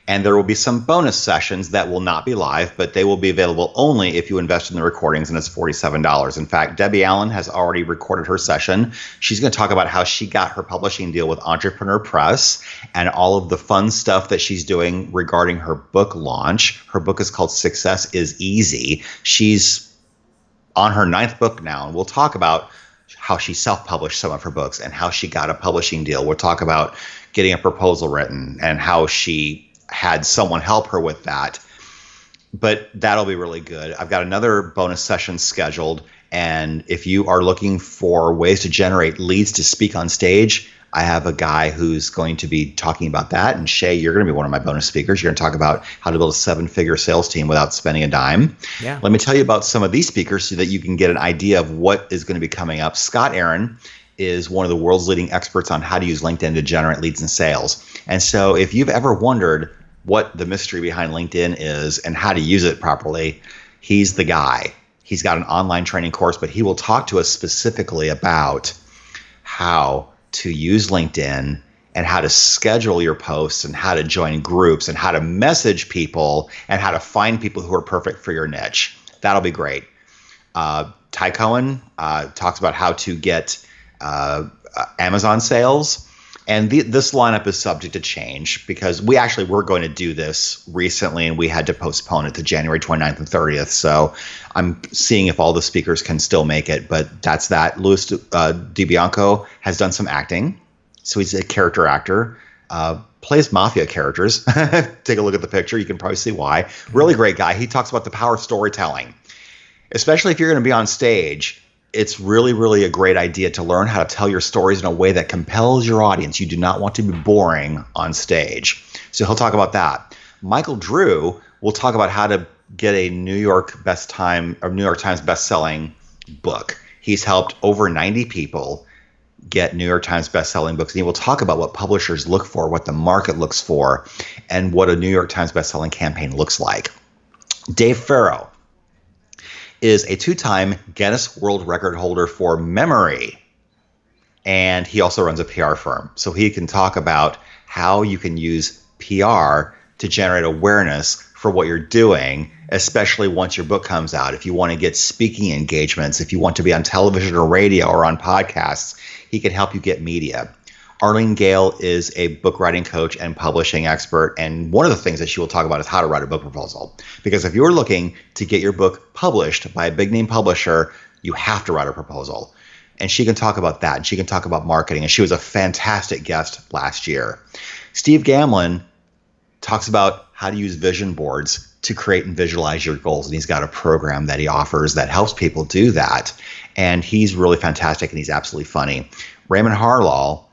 And there will be some bonus sessions that will not be live, but they will be available only if you invest in the recordings, and it's $47. In fact, Debbie Allen has already recorded her session. She's going to talk about how she got her publishing deal with Entrepreneur Press and all of the fun stuff that she's doing regarding her book launch. Her book is called Success is Easy. She's on her 9th book now, and we'll talk about how she self-published some of her books and how she got a publishing deal. We'll talk about getting a proposal written and how she had someone help her with that. But that'll be really good. I've got another bonus session scheduled, and if you are looking for ways to generate leads to speak on stage, I have a guy who's going to be talking about that. And Shay, you're going to be one of my bonus speakers. You're going to talk about how to build a 7-figure sales team without spending a dime. Yeah. Let me tell you about some of these speakers so that you can get an idea of what is going to be coming up. Scott Aaron is one of the world's leading experts on how to use LinkedIn to generate leads and sales. And so if you've ever wondered what the mystery behind LinkedIn is and how to use it properly, he's the guy. He's got an online training course, but he will talk to us specifically about how to use LinkedIn and how to schedule your posts and how to join groups and how to message people and how to find people who are perfect for your niche. That'll be great. Ty Cohen talks about how to get Amazon sales. And this lineup is subject to change because we actually were going to do this recently and we had to postpone it to January 29th and 30th. So I'm seeing if all the speakers can still make it, but that's that. Louis DiBianco has done some acting. So he's a character actor, plays mafia characters. Take a look at the picture. You can probably see why. Really great guy. He talks about the power of storytelling, especially if you're going to be on stage. It's really, really a great idea to learn how to tell your stories in a way that compels your audience. You do not want to be boring on stage. So he'll talk about that. Michael Drew will talk about how to get a New York Times best-selling book. He's helped over 90 people get New York Times best-selling books. And he will talk about what publishers look for, what the market looks for, and what a New York Times best-selling campaign looks like. Dave Farrow is a 2-time Guinness World Record holder for memory. And he also runs a PR firm. So he can talk about how you can use PR to generate awareness for what you're doing, especially once your book comes out. If you want to get speaking engagements, if you want to be on television or radio or on podcasts, he can help you get media. Arlene Gale is a book writing coach and publishing expert, and one of the things that she will talk about is how to write a book proposal. Because if you're looking to get your book published by a big name publisher, you have to write a proposal. And she can talk about that, and she can talk about marketing, and she was a fantastic guest last year. Steve Gamlin talks about how to use vision boards to create and visualize your goals. And he's got a program that he offers that helps people do that. And he's really fantastic, and he's absolutely funny. Raymond Harlaw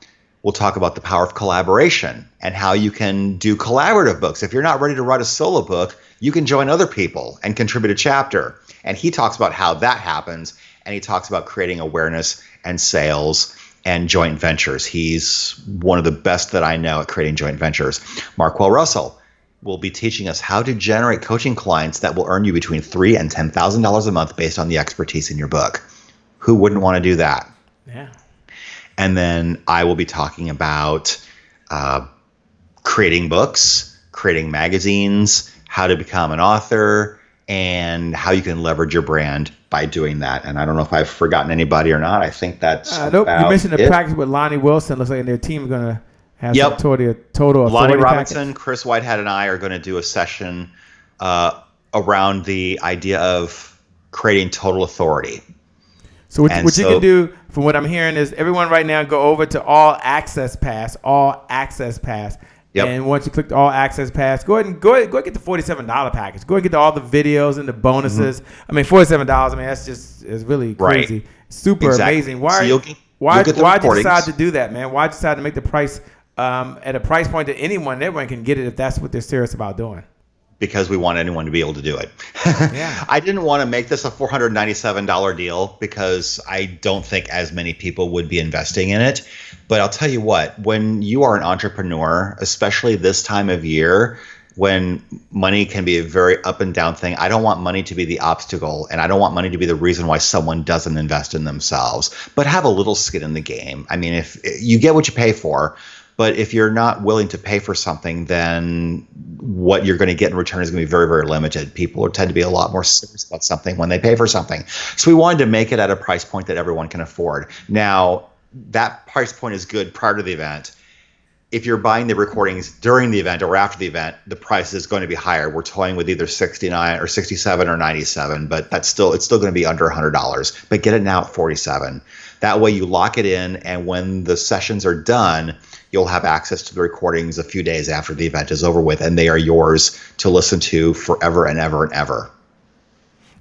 will talk about the power of collaboration and how you can do collaborative books. If you're not ready to write a solo book, you can join other people and contribute a chapter. And he talks about how that happens, and he talks about creating awareness and sales and joint ventures. He's one of the best that I know at creating joint ventures. Markwell Russell will be teaching us how to generate coaching clients that will earn you between $3,000 and $10,000 a month based on the expertise in your book. Who wouldn't want to do that? Yeah. And then I will be talking about creating books, creating magazines, how to become an author, and how you can leverage your brand by doing that. And I don't know if I've forgotten anybody or not. I think that's nope. You mentioned the practice with Lonnie Wilson. Looks like their team is going to have some total authority Lonnie Robinson, package. Chris Whitehead, and I are going to do a session around the idea of creating total authority. So what you can do, from what I'm hearing, is everyone right now go over to All Access Pass. Yep. And once you click the All Access Pass, go ahead and get the $47 package. Go ahead and get all the videos and the bonuses. I mean, $47. I mean, it's really crazy. Right. Super amazing. Why did you decide to do that, man? Why did you decide to make the price at a price point that everyone can get it if that's what they're serious about doing? Because we want anyone to be able to do it. Yeah. I didn't want to make this a $497 deal because I don't think as many people would be investing in it. But I'll tell you what, when you are an entrepreneur, especially this time of year, when money can be a very up and down thing, I don't want money to be the obstacle, and I don't want money to be the reason why someone doesn't invest in themselves. But have a little skin in the game. I mean, if you get what you pay for, but if you're not willing to pay for something, then what you're going to get in return is going to be very, very limited. People tend to be a lot more serious about something when they pay for something. So we wanted to make it at a price point that everyone can afford. Now, that price point is good prior to the event. If you're buying the recordings during the event or after the event, the price is going to be higher. We're toying with either $69 or $67 or $97, but it's still going to be under $100. But get it now at $47. That way you lock it in, and when the sessions are done, you'll have access to the recordings a few days after the event is over with, and they are yours to listen to forever and ever and ever.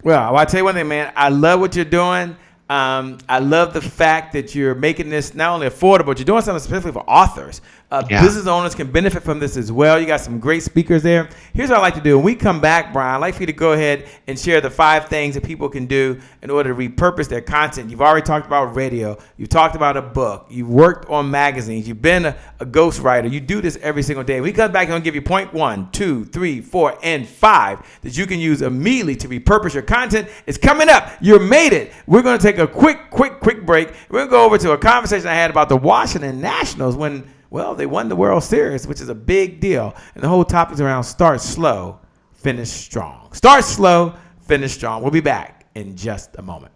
Well, I'll tell you one thing, man. I love what you're doing. I love the fact that you're making this not only affordable, but you're doing something specifically for authors. Business owners can benefit from this as well. You got some great speakers there. Here's what I like to do. When we come back, Brian, I'd like for you to go ahead and share the 5 things that people can do in order to repurpose their content. You've already talked about radio. You've talked about a book. You've worked on magazines. You've been a ghostwriter. You do this every single day. When we come back, I'm going to give you point 1, 2, 3, 4, and 5 that you can use immediately to repurpose your content. It's coming up. You made it. We're going to take a quick break. We're going to go over to a conversation I had about the Washington Nationals when, well, they won the World Series, which is a big deal. And the whole topic is around start slow, finish strong. Start slow, finish strong. We'll be back in just a moment.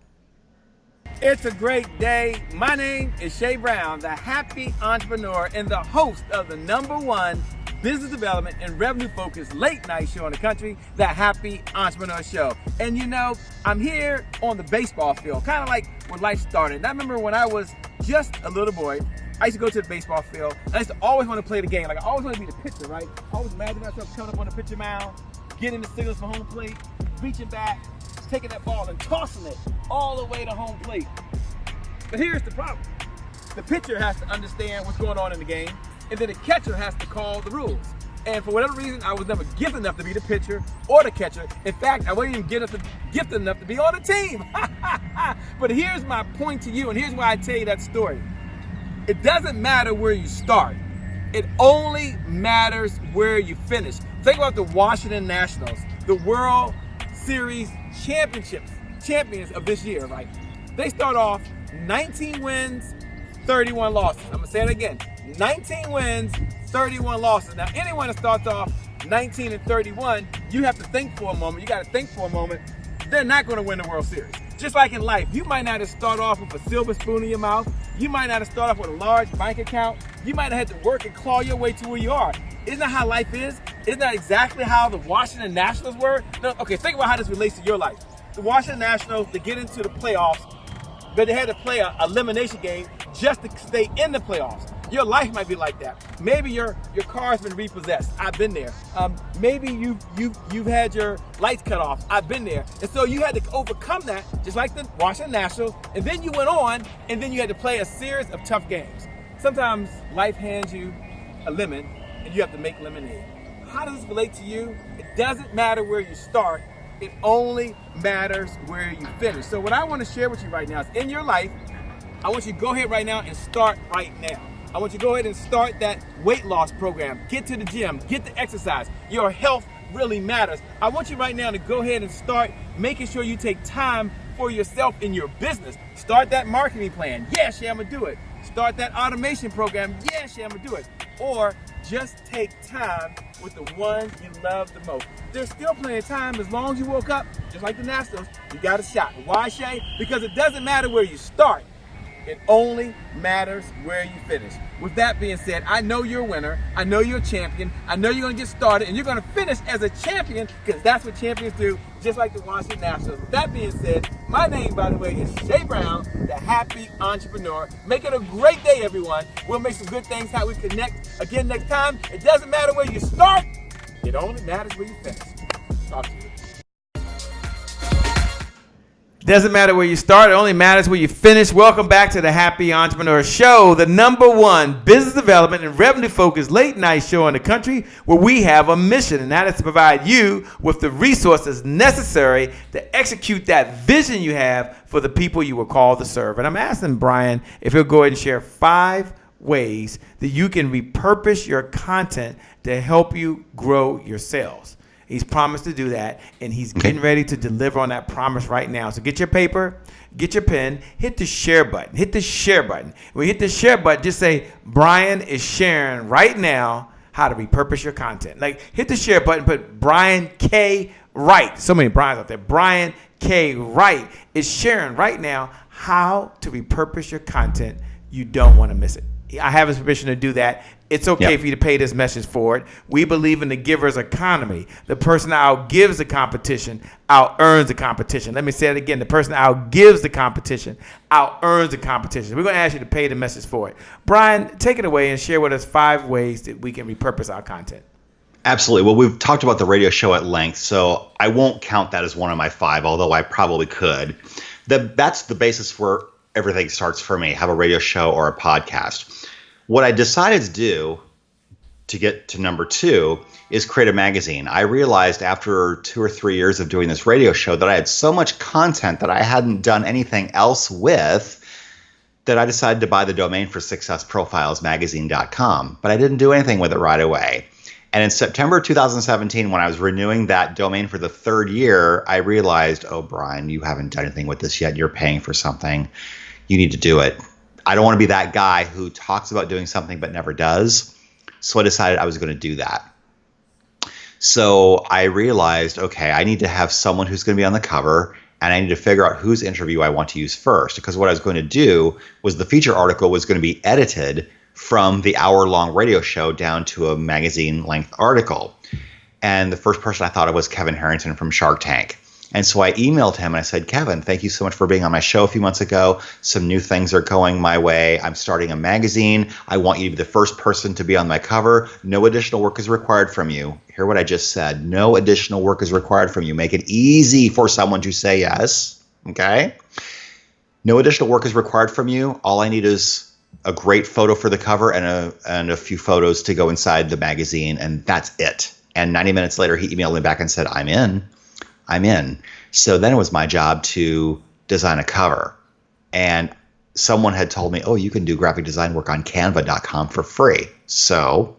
It's a great day. My name is Shay Brown, the happy entrepreneur and the host of the #1 business development and revenue-focused late-night show in the country, The Happy Entrepreneur Show. And you know, I'm here on the baseball field, kind of like when life started. And I remember when I was just a little boy, I used to go to the baseball field, and I used to always want to play the game. Like, I always want to be the pitcher, right? I always imagine myself coming up on the pitcher mound, getting the signals for home plate, reaching back, taking that ball and tossing it all the way to home plate. But here's the problem. The pitcher has to understand what's going on in the game, and then the catcher has to call the rules. And for whatever reason, I was never gifted enough to be the pitcher or the catcher. In fact, I wasn't even gifted enough to be on the team. But here's my point to you, and here's why I tell you that story. It doesn't matter where you start. It only matters where you finish. Think about the Washington Nationals, the World Series champions of this year, right? They start off 19 wins, 31 losses. I'm going to say it again. 19 wins, 31 losses. Now, anyone that starts off 19 and 31, you have to think for a moment. You got to think for a moment. They're not going to win the World Series. Just like in life, you might not have started off with a silver spoon in your mouth. You might not have started off with a large bank account. You might have had to work and claw your way to where you are. Isn't that how life is? Isn't that exactly how the Washington Nationals were? No, okay, think about how this relates to your life. The Washington Nationals, to get into the playoffs, but they had to play an elimination game just to stay in the playoffs. Your life might be like that. Maybe your car's been repossessed. I've been there. Maybe you've had your lights cut off. I've been there. And so you had to overcome that, just like the Washington Nationals. And then you went on, and then you had to play a series of tough games. Sometimes life hands you a lemon, and you have to make lemonade. How does this relate to you? It doesn't matter where you start. It only matters where you finish. So what I want to share with you right now is, in your life, I want you to go ahead right now and start right now. I want you to go ahead and start that weight loss program. Get to the gym, get the exercise. Your health really matters. I want you right now to go ahead and start making sure you take time for yourself in your business. Start that marketing plan. Yes, yeah, I'm gonna do it. Start that automation program. Yes, yeah, I'm gonna do it. Or just take time with the one you love the most. There's still plenty of time. As long as you woke up, just like the Nationals, you got a shot. Why, Shay? Because it doesn't matter where you start. It only matters where you finish. With that being said, I know you're a winner. I know you're a champion. I know you're going to get started, and you're going to finish as a champion, because that's what champions do, just like the Washington Nationals. With that being said, my name, by the way, is Shay Brown, the Happy Entrepreneur. Make it a great day, everyone. We'll make some good things how we connect again next time. It doesn't matter where you start. It only matters where you finish. Talk to you. Doesn't matter where you start, it only matters where you finish. Welcome back to the Happy Entrepreneur Show, the #1 business development and revenue focused late night show in the country, where we have a mission, and that is to provide you with the resources necessary to execute that vision you have for the people you were called to serve. And I'm asking Brian if he'll go ahead and share 5 ways that you can repurpose your content to help you grow your sales. He's promised to do that, and he's getting ready to deliver on that promise right now. So get your paper, get your pen, hit the share button. Hit the share button. When you hit the share button, just say, Brian is sharing right now how to repurpose your content. Like, hit the share button, put Brian K. Wright. So many Brian's out there. Brian K. Wright is sharing right now how to repurpose your content. You don't want to miss it. I have his permission to do that. It's okay for you to pay this message for it. We believe in the giver's economy. The person that outgives the competition out-earns the competition. Let me say it again. The person that outgives the competition out-earns the competition. We're going to ask you to pay the message for it. Brian, take it away and share with us 5 ways that we can repurpose our content. Absolutely. Well, we've talked about the radio show at length, so I won't count that as one of my 5, although I probably could. That's the basis where everything starts for me, have a radio show or a podcast. What I decided to do to get to number 2 is create a magazine. I realized after 2 or 3 years of doing this radio show that I had so much content that I hadn't done anything else with, that I decided to buy the domain for successprofilesmagazine.com. But I didn't do anything with it right away. And in September 2017, when I was renewing that domain for the 3rd year, I realized, oh, Brian, you haven't done anything with this yet. You're paying for something. You need to do it. I don't want to be that guy who talks about doing something but never does. So I decided I was going to do that. So I realized, okay, I need to have someone who's going to be on the cover, and I need to figure out whose interview I want to use first. Because what I was going to do was the feature article was going to be edited from the hour-long radio show down to a magazine-length article. And the first person I thought of was Kevin Harrington from Shark Tank. And so I emailed him and I said, Kevin, thank you so much for being on my show a few months ago. Some new things are going my way. I'm starting a magazine. I want you to be the first person to be on my cover. No additional work is required from you. Hear what I just said. No additional work is required from you. Make it easy for someone to say yes. Okay? No additional work is required from you. All I need is a great photo for the cover and a few photos to go inside the magazine, and that's it. And 90 minutes later, he emailed me back and said, I'm in. So then it was my job to design a cover. And someone had told me, oh, you can do graphic design work on canva.com for free. So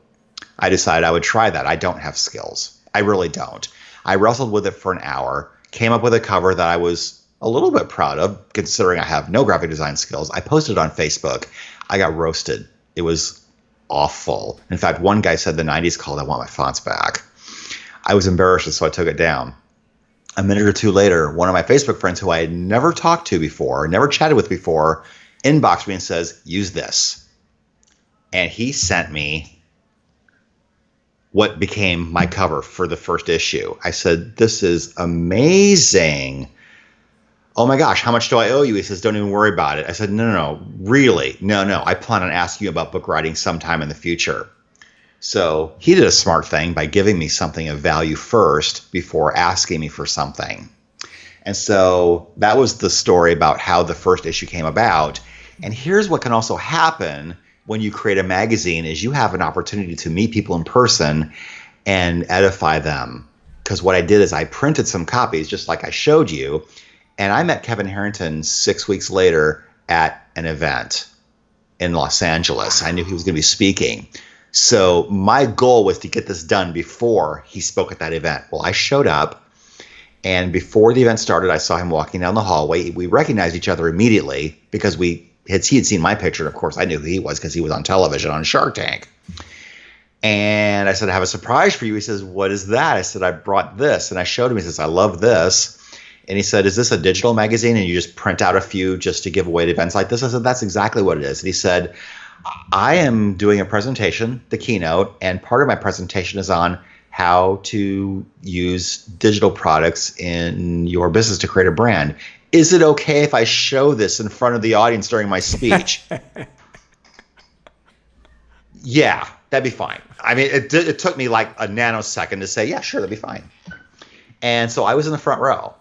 I decided I would try that. I don't have skills. I really don't. I wrestled with it for an hour, came up with a cover that I was a little bit proud of, considering I have no graphic design skills. I posted it on Facebook. I got roasted. It was awful. In fact, one guy said the 90s called, I want my fonts back. I was embarrassed, so I took it down. A minute or two later, one of my Facebook friends who I had never talked to before, never chatted with before, inboxed me and says, use this. And he sent me what became my cover for the first issue. I said, this is amazing. oh my gosh, how much do I owe you? He says, don't even worry about it. I said, no, really? No. I plan on asking you about book writing sometime in the future. So he did a smart thing by giving me something of value first before asking me for something. And so that was the story about how the first issue came about. And here's what can also happen when you create a magazine is you have an opportunity to meet people in person and edify them. Because what I did is I printed some copies, just like I showed you, and I met Kevin Harrington 6 weeks later at an event in Los Angeles. I knew he was going to be speaking. So my goal was to get this done before he spoke at that event. Well, I showed up, and before the event started, I saw him walking down the hallway. We recognized each other immediately because he had seen my picture. And of course, I knew who he was because he was on television on Shark Tank. And I said, I have a surprise for you. He says, what is that? I said, I brought this. And I showed him. He says, I love this. And he said, is this a digital magazine? And you just print out a few just to give away at events like this? I said, that's exactly what it is. And he said, I am doing a presentation, the keynote, and part of my presentation is on how to use digital products in your business to create a brand. Is it okay if I show this in front of the audience during my speech? Yeah, that'd be fine. I mean, it took me like a nanosecond to say, yeah, sure, that'd be fine. And so I was in the front row.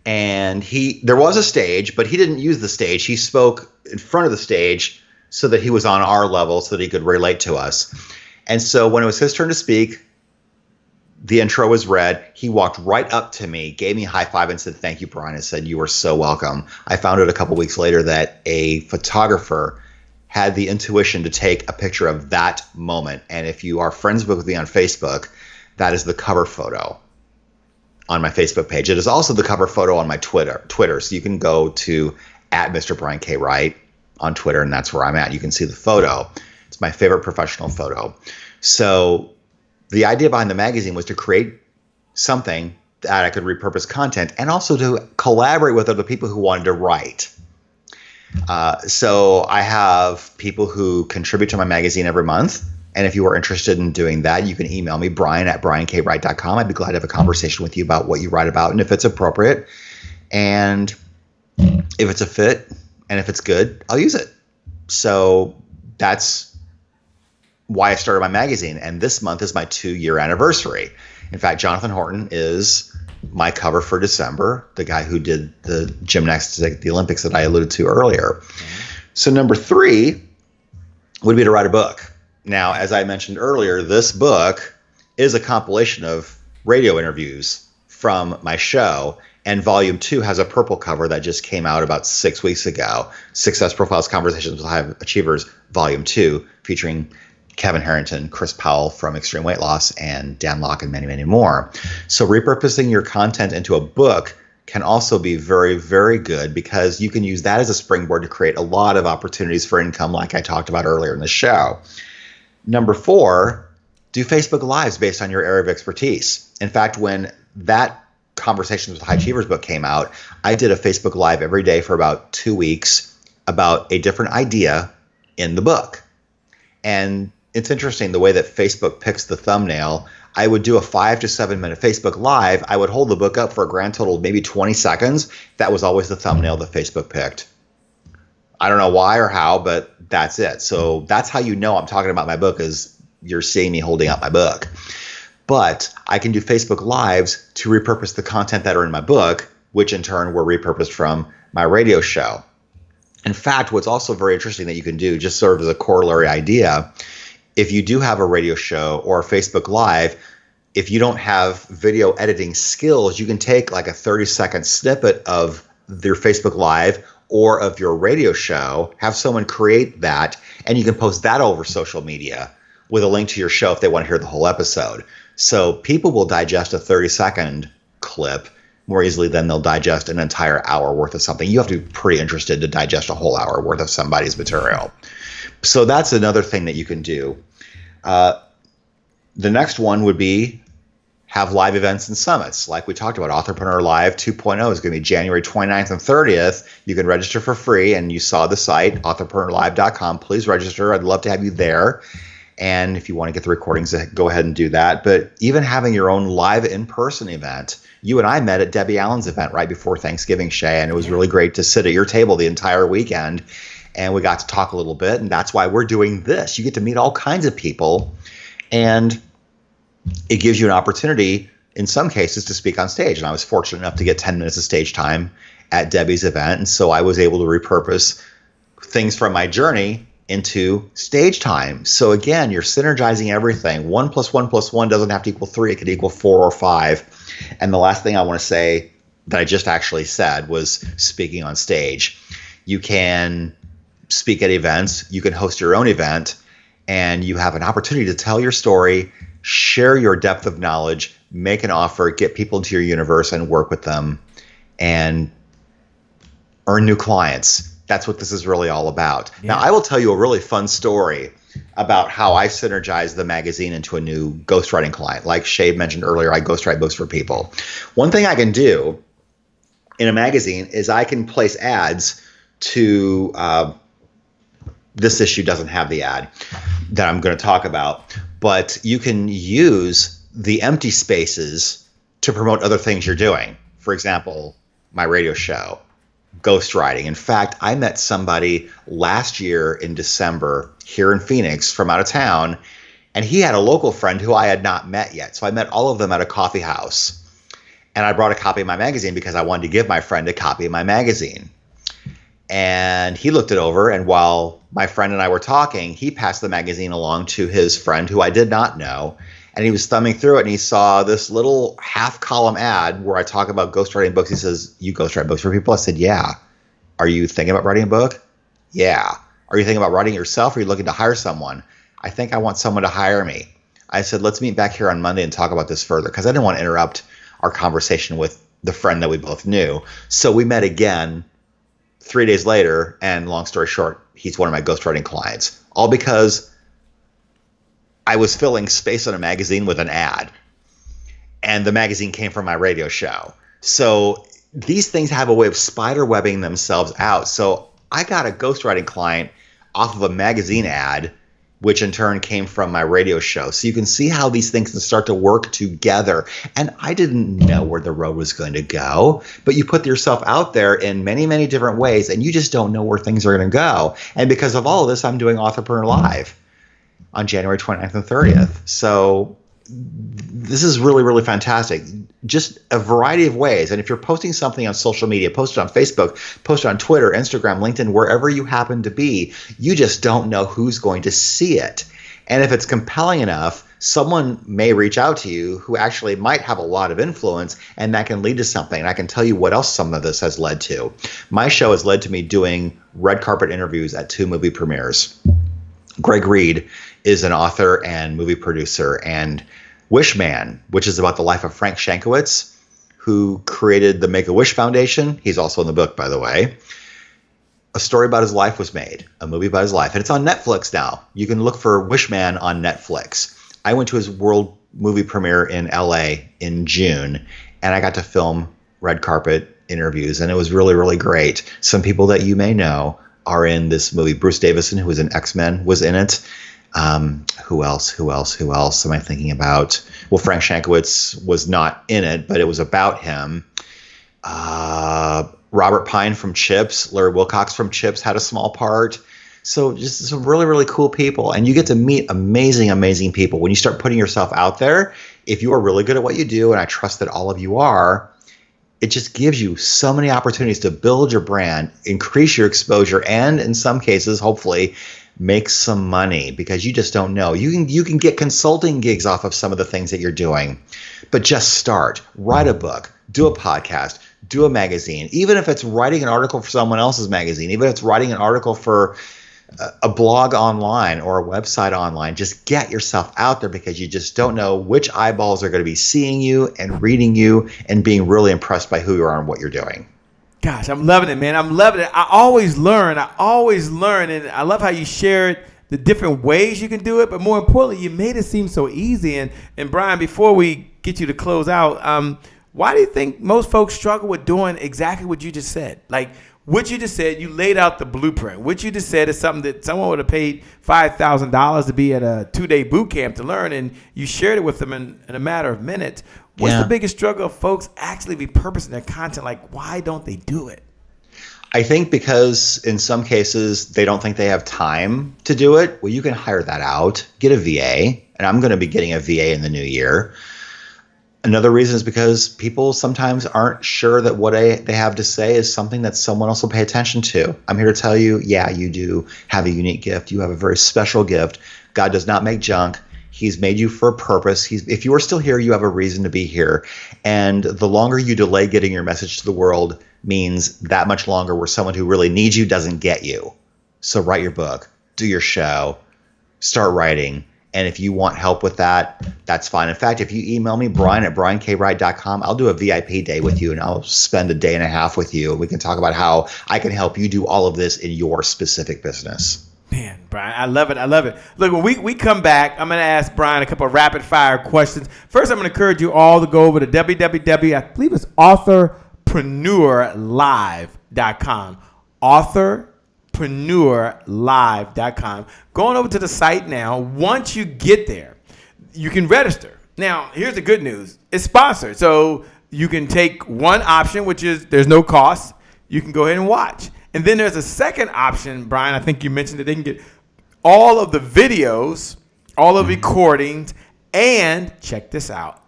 And there was a stage, but he didn't use the stage. He spoke in front of the stage so that he was on our level so that he could relate to us. And so when it was his turn to speak, the intro was read. He walked right up to me, gave me a high five and said, thank you, Brian. I said, you are so welcome. I found out a couple weeks later that a photographer had the intuition to take a picture of that moment. And if you are friends with me on Facebook, that is the cover photo on my Facebook page. It is also the cover photo on my Twitter. So you can go to @Mr. Brian K. Wright on Twitter, and that's where I'm at. You can see the photo. It's my favorite professional photo. So the idea behind the magazine was to create something that I could repurpose content and also to collaborate with other people who wanted to write. So I have people who contribute to my magazine every month. And if you are interested in doing that, you can email me, brian@briankWright.com. I'd be glad to have a conversation with you about what you write about and if it's appropriate. And if it's a fit and if it's good, I'll use it. So that's why I started my magazine. And this month is my 2-year anniversary. In fact, Jonathan Horton is my cover for December, the guy who did the gymnastics at the Olympics that I alluded to earlier. Mm-hmm. So number 3 would be to write a book. Now, as I mentioned earlier, this book is a compilation of radio interviews from my show, and Volume 2 has a purple cover that just came out about 6 weeks ago, Success Profiles Conversations with High Achievers, Volume 2, featuring Kevin Harrington, Chris Powell from Extreme Weight Loss, and Dan Locke, and many, many more. So repurposing your content into a book can also be very, very good because you can use that as a springboard to create a lot of opportunities for income like I talked about earlier in the show. Number 4, do Facebook Lives based on your area of expertise. In fact, when that Conversations with High Achievers book came out, I did a Facebook Live every day for about 2 weeks about a different idea in the book. And it's interesting the way that Facebook picks the thumbnail. I would do a 5 to 7 minute Facebook Live. I would hold the book up for a grand total of maybe 20 seconds. That was always the thumbnail that Facebook picked. I don't know why or how, but that's it. So that's how you know I'm talking about my book is you're seeing me holding up my book. But I can do Facebook Lives to repurpose the content that are in my book, which in turn were repurposed from my radio show. In fact, what's also very interesting that you can do, just sort of as a corollary idea, if you do have a radio show or a Facebook Live, if you don't have video editing skills, you can take like a 30-second snippet of your Facebook Live or of your radio show, have someone create that, and you can post that over social media with a link to your show if they want to hear the whole episode. So people will digest a 30-second clip more easily than they'll digest an entire hour worth of something. You have to be pretty interested to digest a whole hour worth of somebody's material. So that's another thing that you can do. The next one would be have live events and summits. Like we talked about, Entrepreneur Live 2.0 is going to be January 29th and 30th. You can register for free, and you saw the site, entrepreneurlive.com. Please register. I'd love to have you there. And if you want to get the recordings, go ahead and do that. But even having your own live in-person event, you and I met at Debbie Allen's event right before Thanksgiving, Shay, and it was really great to sit at your table the entire weekend. And we got to talk a little bit, and that's why we're doing this. You get to meet all kinds of people, and it gives you an opportunity, in some cases, to speak on stage. And I was fortunate enough to get 10 minutes of stage time at Debbie's event, and so I was able to repurpose things from my journey into stage time. So again, you're synergizing everything. 1 + 1 + 1 doesn't have to equal 3. It could equal 4 or 5. And the last thing I want to say that I just actually said was speaking on stage. You can speak at events. You can host your own event, and you have an opportunity to tell your story, share your depth of knowledge, make an offer, get people into your universe and work with them, and earn new clients. That's what this is really all about. Yeah. Now, I will tell you a really fun story about how I synergized the magazine into a new ghostwriting client. Like Shay mentioned earlier, I ghostwrite books for people. One thing I can do in a magazine is I can place ads to this issue doesn't have the ad that I'm going to talk about, but you can use the empty spaces to promote other things you're doing. For example, my radio show, ghostwriting. In fact, I met somebody last year in December here in Phoenix from out of town, and he had a local friend who I had not met yet. So I met all of them at a coffee house, and I brought a copy of my magazine because I wanted to give my friend a copy of my magazine. And he looked it over, and while my friend and I were talking, he passed the magazine along to his friend who I did not know. And he was thumbing through it, and he saw this little half-column ad where I talk about ghostwriting books. He says, "You ghostwrite books for people?" I said, "Yeah." "Are you thinking about writing a book?" "Yeah." "Are you thinking about writing it yourself, or are you looking to hire someone?" "I think I want someone to hire me." I said, "Let's meet back here on Monday and talk about this further," because I didn't want to interrupt our conversation with the friend that we both knew. So we met again 3 days later, and long story short, he's one of my ghostwriting clients, all because I was filling space on a magazine with an ad, and the magazine came from my radio show. So these things have a way of spider webbing themselves out. So I got a ghostwriting client off of a magazine ad, which in turn came from my radio show. So you can see how these things can start to work together. And I didn't know where the road was going to go, but you put yourself out there in many, many different ways, and you just don't know where things are going to go. And because of all of this, I'm doing Authorpreneur Live on January 29th and 30th. So this is really, really fantastic. Just a variety of ways. And if you're posting something on social media, post it on Facebook, post it on Twitter, Instagram, LinkedIn, wherever you happen to be, you just don't know who's going to see it. And if it's compelling enough, someone may reach out to you who actually might have a lot of influence, and that can lead to something. And I can tell you what else some of this has led to. My show has led to me doing red carpet interviews at 2 movie premieres. Greg Reed is an author and movie producer, and Wishman, which is about the life of Frank Shankowitz, who created the Make-A-Wish Foundation. He's also in the book, by the way. A story about his life was made, a movie about his life, and it's on Netflix now. You can look for Wishman on Netflix. I went to his world movie premiere in LA in June, and I got to film red carpet interviews, and it was really, really great. Some people that you may know are in this movie. Bruce Davison, who was in X-Men, was in it. Who else am I thinking about? Well, Frank Shankowitz was not in it, but it was about him. Robert Pine from Chips, Larry Wilcox from Chips had a small part. So just some really, really cool people. And you get to meet amazing, amazing people. When you start putting yourself out there, if you are really good at what you do, and I trust that all of you are, it just gives you so many opportunities to build your brand, increase your exposure, and in some cases, hopefully, make some money, because you just don't know. You can get consulting gigs off of some of the things that you're doing, but just start. Write a book, do a podcast, do a magazine. Even if it's writing an article for someone else's magazine, even if it's writing an article for a blog online or a website online, just get yourself out there, because you just don't know which eyeballs are going to be seeing you and reading you and being really impressed by who you are and what you're doing. Gosh, I'm loving it, man. I'm loving it. I always learn. And I love how you shared the different ways you can do it. But more importantly, you made it seem so easy. And Brian, before we get you to close out, why do you think most folks struggle with doing exactly what you just said? Like, What you just said, you laid out the blueprint. What you just said is something that someone would have paid $5,000 to be at a 2-day boot camp to learn, and you shared it with them in a matter of minutes. What's the biggest struggle of folks actually repurposing their content? Like, why don't they do it? I think because in some cases they don't think they have time to do it. Well, you can hire that out, get a VA, and I'm going to be getting a VA in the new year. Another reason is because people sometimes aren't sure that what they have to say is something that someone else will pay attention to. I'm here to tell you, yeah, you do have a unique gift. You have a very special gift. God does not make junk. He's made you for a purpose. If you are still here, you have a reason to be here. And the longer you delay getting your message to the world means that much longer where someone who really needs you doesn't get you. So write your book, do your show, start writing. And if you want help with that, that's fine. In fact, if you email me, brian@briankWright.com, I'll do a VIP day with you and I'll spend a day and a half with you. And we can talk about how I can help you do all of this in your specific business. Man, Brian, I love it. I love it. Look, when we come back, I'm going to ask Brian a couple of rapid fire questions. First, I'm going to encourage you all to go over to www, I believe it's authorpreneurlive.com. Authorpreneurlive.com. Going over to the site now. Once you get there, you can register. Now, here's the good news. It's sponsored. So you can take one option, which is there's no cost. You can go ahead and watch. And then there's a second option, Brian. I think you mentioned that they can get all of the videos, all of the recordings, and check this out,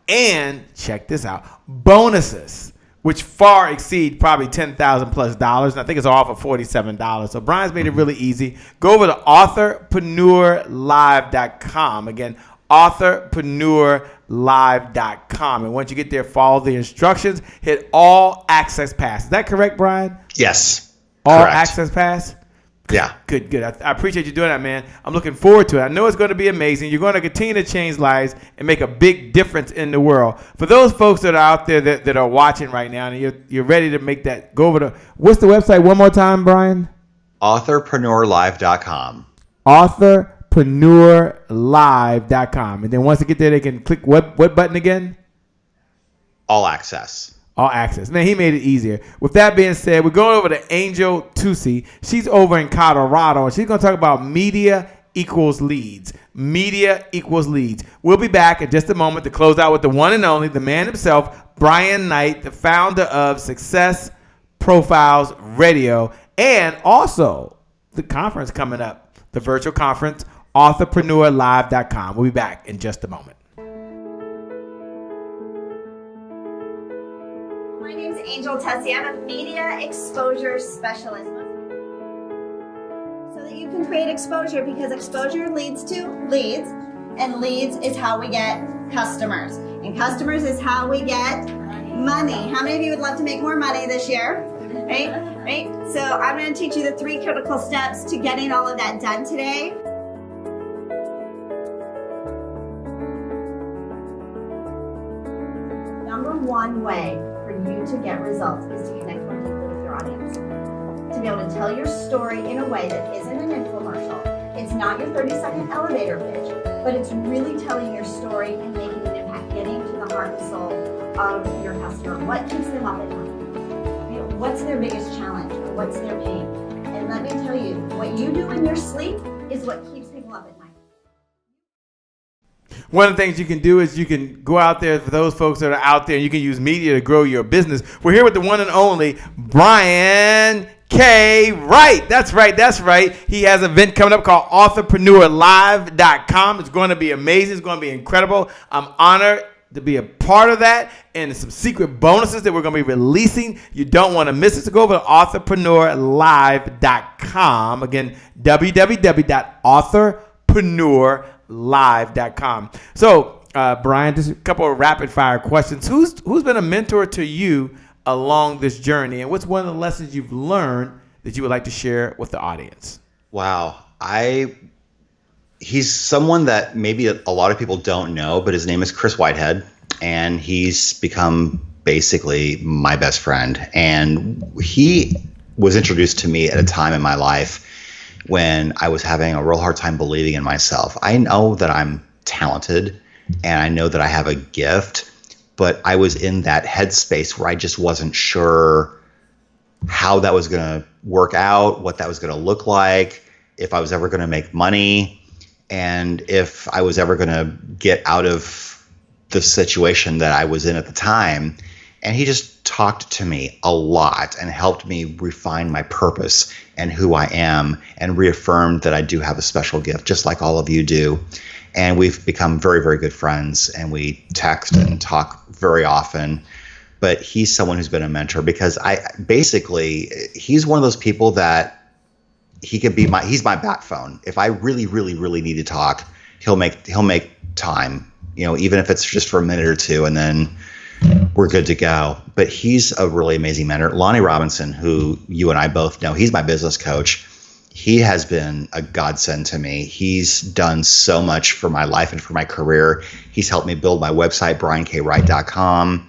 bonuses, which far exceed probably $10,000 plus dollars. And I think it's all for $47. So Brian's made it really easy. Go over to authorpreneurlive.com. Again, authorpreneurlive.com. And once you get there, follow the instructions. Hit all access pass. Is that correct, Brian? Yes. All correct. access pass? Yeah. Good. I appreciate you doing that, man. I'm looking forward to it. I know it's going to be amazing. You're going to continue to change lives and make a big difference in the world. For those folks that are out there that are watching right now and you're ready to make that, go over to, what's the website one more time, Brian? Authorpreneurlive.com. Authorpreneurlive.com. And then once they get there, they can click what button again? All access. All access. Man, he made it easier. With that being said, we're going over to Angel Tusi. She's over in Colorado, and she's going to talk about media equals leads. Media equals leads. We'll be back in just a moment to close out with the one and only, the man himself, Brian Knight, the founder of Success Profiles Radio, and also the conference coming up, the virtual conference, authorpreneurlive.com. We'll be back in just a moment. My name's Angel Tessie. I'm a media exposure specialist. So that you can create exposure, because exposure leads to leads, and leads is how we get customers. And customers is how we get money. How many of you would love to make more money this year? Right? So I'm going to teach you the 3 critical steps to getting all of that done today. Number 1 way for you to get results is to connect more people with your audience. To be able to tell your story in a way that isn't an infomercial. It's not your 30-second elevator pitch, but it's really telling your story and making an impact, getting to the heart and soul of your customer. What keeps them up at night? What's their biggest challenge? What's their pain? And let me tell you, what you do in your sleep is what keeps people up at night. One of the things you can do is you can go out there, for those folks that are out there, and you can use media to grow your business. We're here with the one and only Brian K. Wright. That's right. He has an event coming up called authorpreneurlive.com. It's going to be amazing. It's going to be incredible. I'm honored to be a part of that, and some secret bonuses that we're going to be releasing. You don't want to miss it. So go over to authorpreneurlive.com. Again, www.authorpreneurlive.com. So, Brian, just a couple of rapid fire questions. Who's been a mentor to you along this journey, and what's one of the lessons you've learned that you would like to share with the audience? Wow. He's someone that maybe a lot of people don't know, but his name is Chris Whitehead, and he's become basically my best friend. And he was introduced to me at a time in my life when I was having a real hard time believing in myself. I know that I'm talented, and I know that I have a gift, but I was in that headspace where I just wasn't sure how that was going to work out, what that was going to look like, if I was ever going to make money, and if I was ever going to get out of the situation that I was in at the time. And he just talked to me a lot and helped me refine my purpose and who I am, and reaffirmed that I do have a special gift, just like all of you do. And we've become very, very good friends, and we text and talk very often. But he's someone who's been a mentor, because he's one of those people that he's my backbone. If I really, really, really need to talk, he'll make time, even if it's just for a minute or two, and then we're good to go. But he's a really amazing mentor. Lonnie Robinson, who you and I both know, he's my business coach. He has been a godsend to me. He's done so much for my life and for my career. He's helped me build my website, briankwright.com.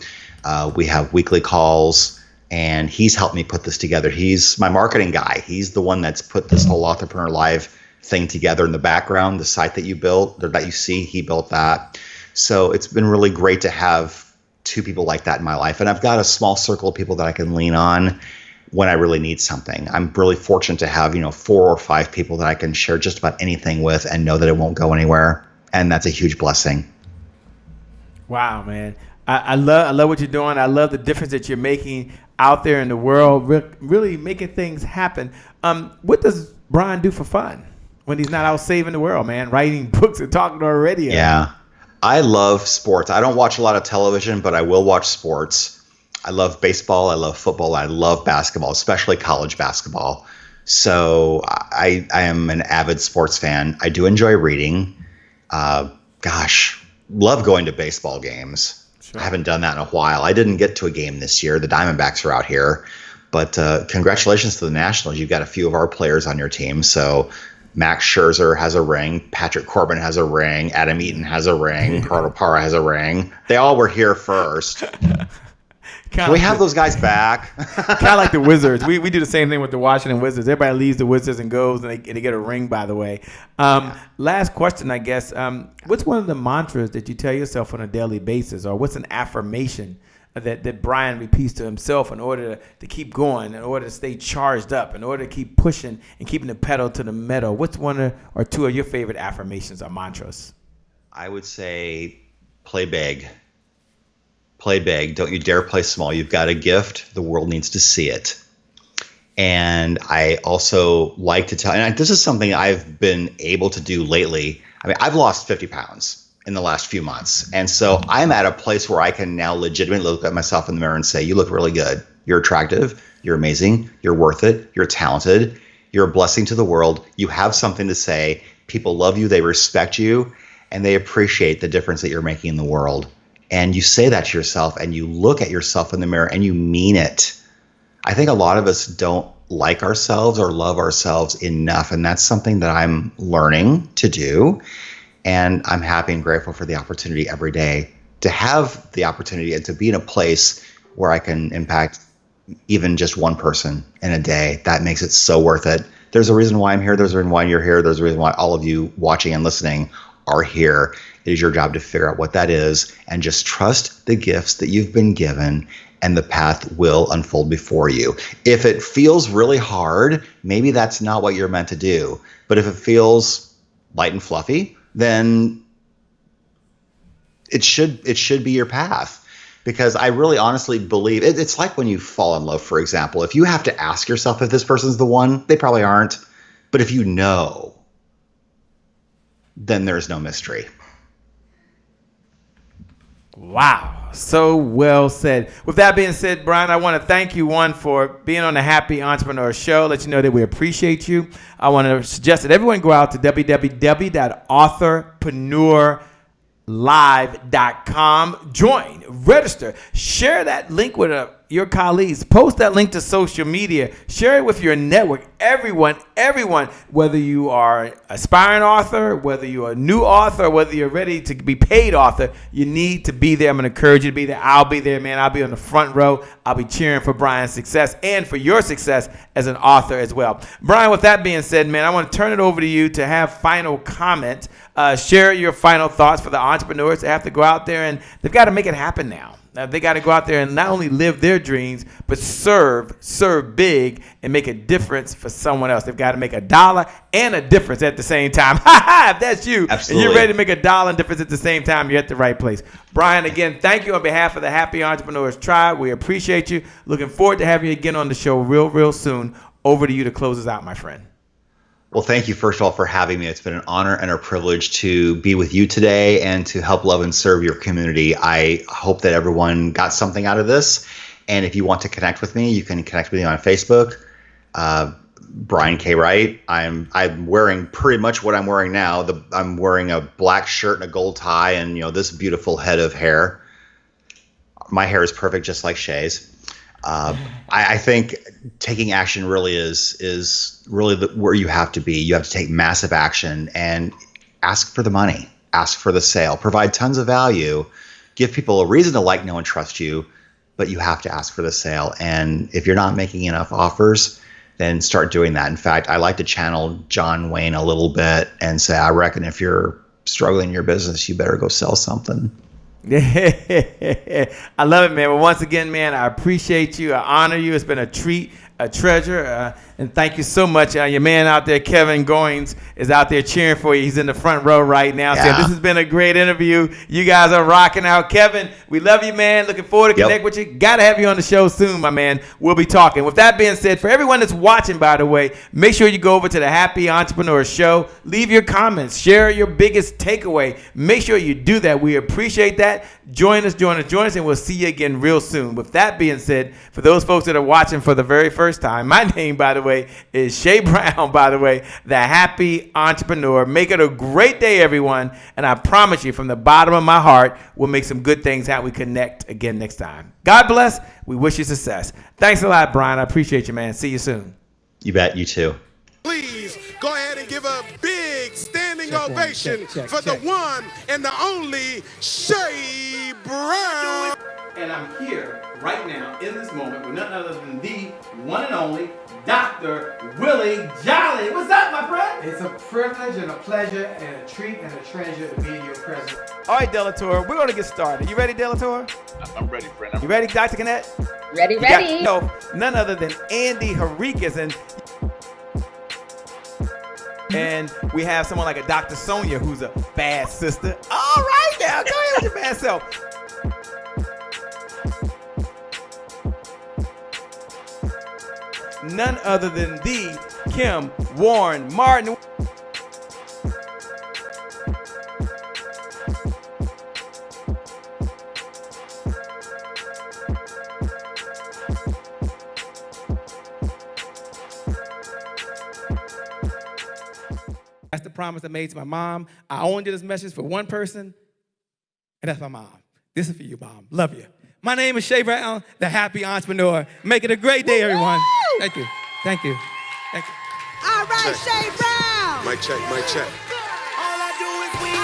We have weekly calls, and he's helped me put this together. He's my marketing guy. He's the one that's put this whole Entrepreneur Live thing together in the background. The site that you built, that you see, he built that. So it's been really great to have two people like that in my life. And I've got a small circle of people that I can lean on when I really need something. I'm really fortunate to have, 4 or 5 people that I can share just about anything with and know that it won't go anywhere. And that's a huge blessing. Wow, man. I love what you're doing. I love the difference that you're making out there in the world, really making things happen. What does Brian do for fun when he's not out saving the world, man? Writing books and talking to our radio. Yeah. I love sports. I don't watch a lot of television, but I will watch sports. I love baseball. I love football. I love basketball, especially college basketball. So I am an avid sports fan. I do enjoy reading. Love going to baseball games. Sure. I haven't done that in a while. I didn't get to a game this year. The Diamondbacks are out here. But congratulations to the Nationals. You've got a few of our players on your team. So Max Scherzer has a ring. Patrick Corbin has a ring. Adam Eaton has a ring. Carter Parra has a ring. They all were here first. Can we have those guys back? Kind of like the Wizards. We do the same thing with the Washington Wizards. Everybody leaves the Wizards and goes, and they get a ring, by the way. Last question, I guess. What's one of the mantras that you tell yourself on a daily basis, or what's an affirmation that Brian repeats to himself in order to keep going, in order to stay charged up, in order to keep pushing and keeping the pedal to the metal? What's one or two of your favorite affirmations or mantras? I would say play big. Play big. Don't you dare play small. You've got a gift. The world needs to see it. And I also like to tell, and this is something I've been able to do lately. I mean, I've lost 50 pounds in the last few months. And so I'm at a place where I can now legitimately look at myself in the mirror and say, you look really good. You're attractive. You're amazing. You're worth it. You're talented. You're a blessing to the world. You have something to say. People love you. They respect you. And they appreciate the difference that you're making in the world. And you say that to yourself, and you look at yourself in the mirror, and you mean it. I think a lot of us don't like ourselves or love ourselves enough. And that's something that I'm learning to do. And I'm happy and grateful for the opportunity every day to have the opportunity and to be in a place where I can impact even just one person in a day. That makes it so worth it. There's a reason why I'm here. There's a reason why you're here. There's a reason why all of you watching and listening are here. It is your job to figure out what that is and just trust the gifts that you've been given, and the path will unfold before you. If it feels really hard, maybe that's not what you're meant to do. But if it feels light and fluffy, then it should be your path. Because I really honestly believe it's like when you fall in love, for example. If you have to ask yourself if this person's the one, they probably aren't. But if you know, then there's no mystery. Wow. So well said. With that being said, Brian, I want to thank you, for being on the Happy Entrepreneur Show. Let you know that we appreciate you. I want to suggest that everyone go out to www.authorpreneurlive.com. Join, register, share that link with your colleagues. Post that link to social media. Share it with your network. Everyone, whether you are an aspiring author, whether you're a new author, whether you're ready to be paid author, you need to be there. I'm going to encourage you to be there. I'll be there, man. I'll be on the front row. I'll be cheering for Brian's success and for your success as an author as well. Brian, with that being said, man, I want to turn it over to you to have final comment. Share your final thoughts for the entrepreneurs that have to go out there, and they've got to make it happen now. Now they got to go out there and not only live their dreams, but serve big and make a difference for someone else. They've got to make $1 and a difference at the same time. If that's you, Absolutely. and you're ready to make $1 and difference at the same time, you're at the right place. Brian, again, thank you on behalf of the Happy Entrepreneurs Tribe. We appreciate you. Looking forward to having you again on the show real soon. Over to you to close us out, my friend. Well, thank you, first of all, for having me. It's been an honor and a privilege to be with you today and to help love and serve your community. I hope that everyone got something out of this. And if you want to connect with me, you can connect with me on Facebook, Brian K. Wright. I'm wearing pretty much what I'm wearing now. I'm wearing a black shirt and a gold tie and, this beautiful head of hair. My hair is perfect, just like Shay's. I think taking action really is really where you have to be. You have to take massive action and ask for the money, ask for the sale, provide tons of value, give people a reason to like, know, and trust you, but you have to ask for the sale. And if you're not making enough offers, then start doing that. In fact, I like to channel John Wayne a little bit and say, I reckon if you're struggling in your business, you better go sell something. I love it, man. Well, once again, man, I appreciate you. I honor you. It's been a treat, a treasure, and thank you so much. Your man out there, Kevin Goins, is out there cheering for you. He's in the front row right now. Yeah. So this has been a great interview. You guys are rocking out. Kevin, we love you, man. Looking forward to connect with you. Got to have you on the show soon, my man. We'll be talking. With that being said, for everyone that's watching, by the way, make sure you go over to the Happy Entrepreneur Show. Leave your comments. Share your biggest takeaway. Make sure you do that. We appreciate that. Join us, and we'll see you again real soon. With that being said, for those folks that are watching for the very first time, my name, by the way, is Shay Brown, by the way, the Happy Entrepreneur. Make it a great day, everyone. And I promise you, from the bottom of my heart, we'll make some good things happen. We connect again next time. God bless. We wish you success. Thanks a lot, Brian. I appreciate you, man. See you soon. You bet. You too. Please go ahead and give a big standing ovation for the one and the only Shay Brown. And I'm here right now in this moment with none other than the one and only Dr. Willie Jolly. What's up, my friend? It's a privilege and a pleasure and a treat and a treasure to be in your presence. All right, Delator, we're going to get started. You ready, Delator? I'm ready, friend. You ready, Dr. Cannett? Ready. None other than Andy Henriquez. And we have someone like a Dr. Sonia, who's a bad sister. All right, now, go ahead with your bad self. None other than the Kim Warren Martin. That's the promise I made to my mom. I only did this message for one person, and that's my mom. This is for you, Mom. Love you. My name is Shay Brown, the Happy Entrepreneur. Make it a great day, everyone. Thank you. Thank you. Thank you. All right, Shay Brown. Mic check, mic check. All I do is win,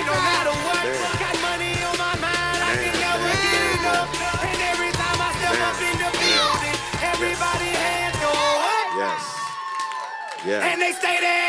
no matter what. Got money on my mind, I can never get enough. And every time I step up in the building, everybody hands go up. Yes. Yeah. And they stay there.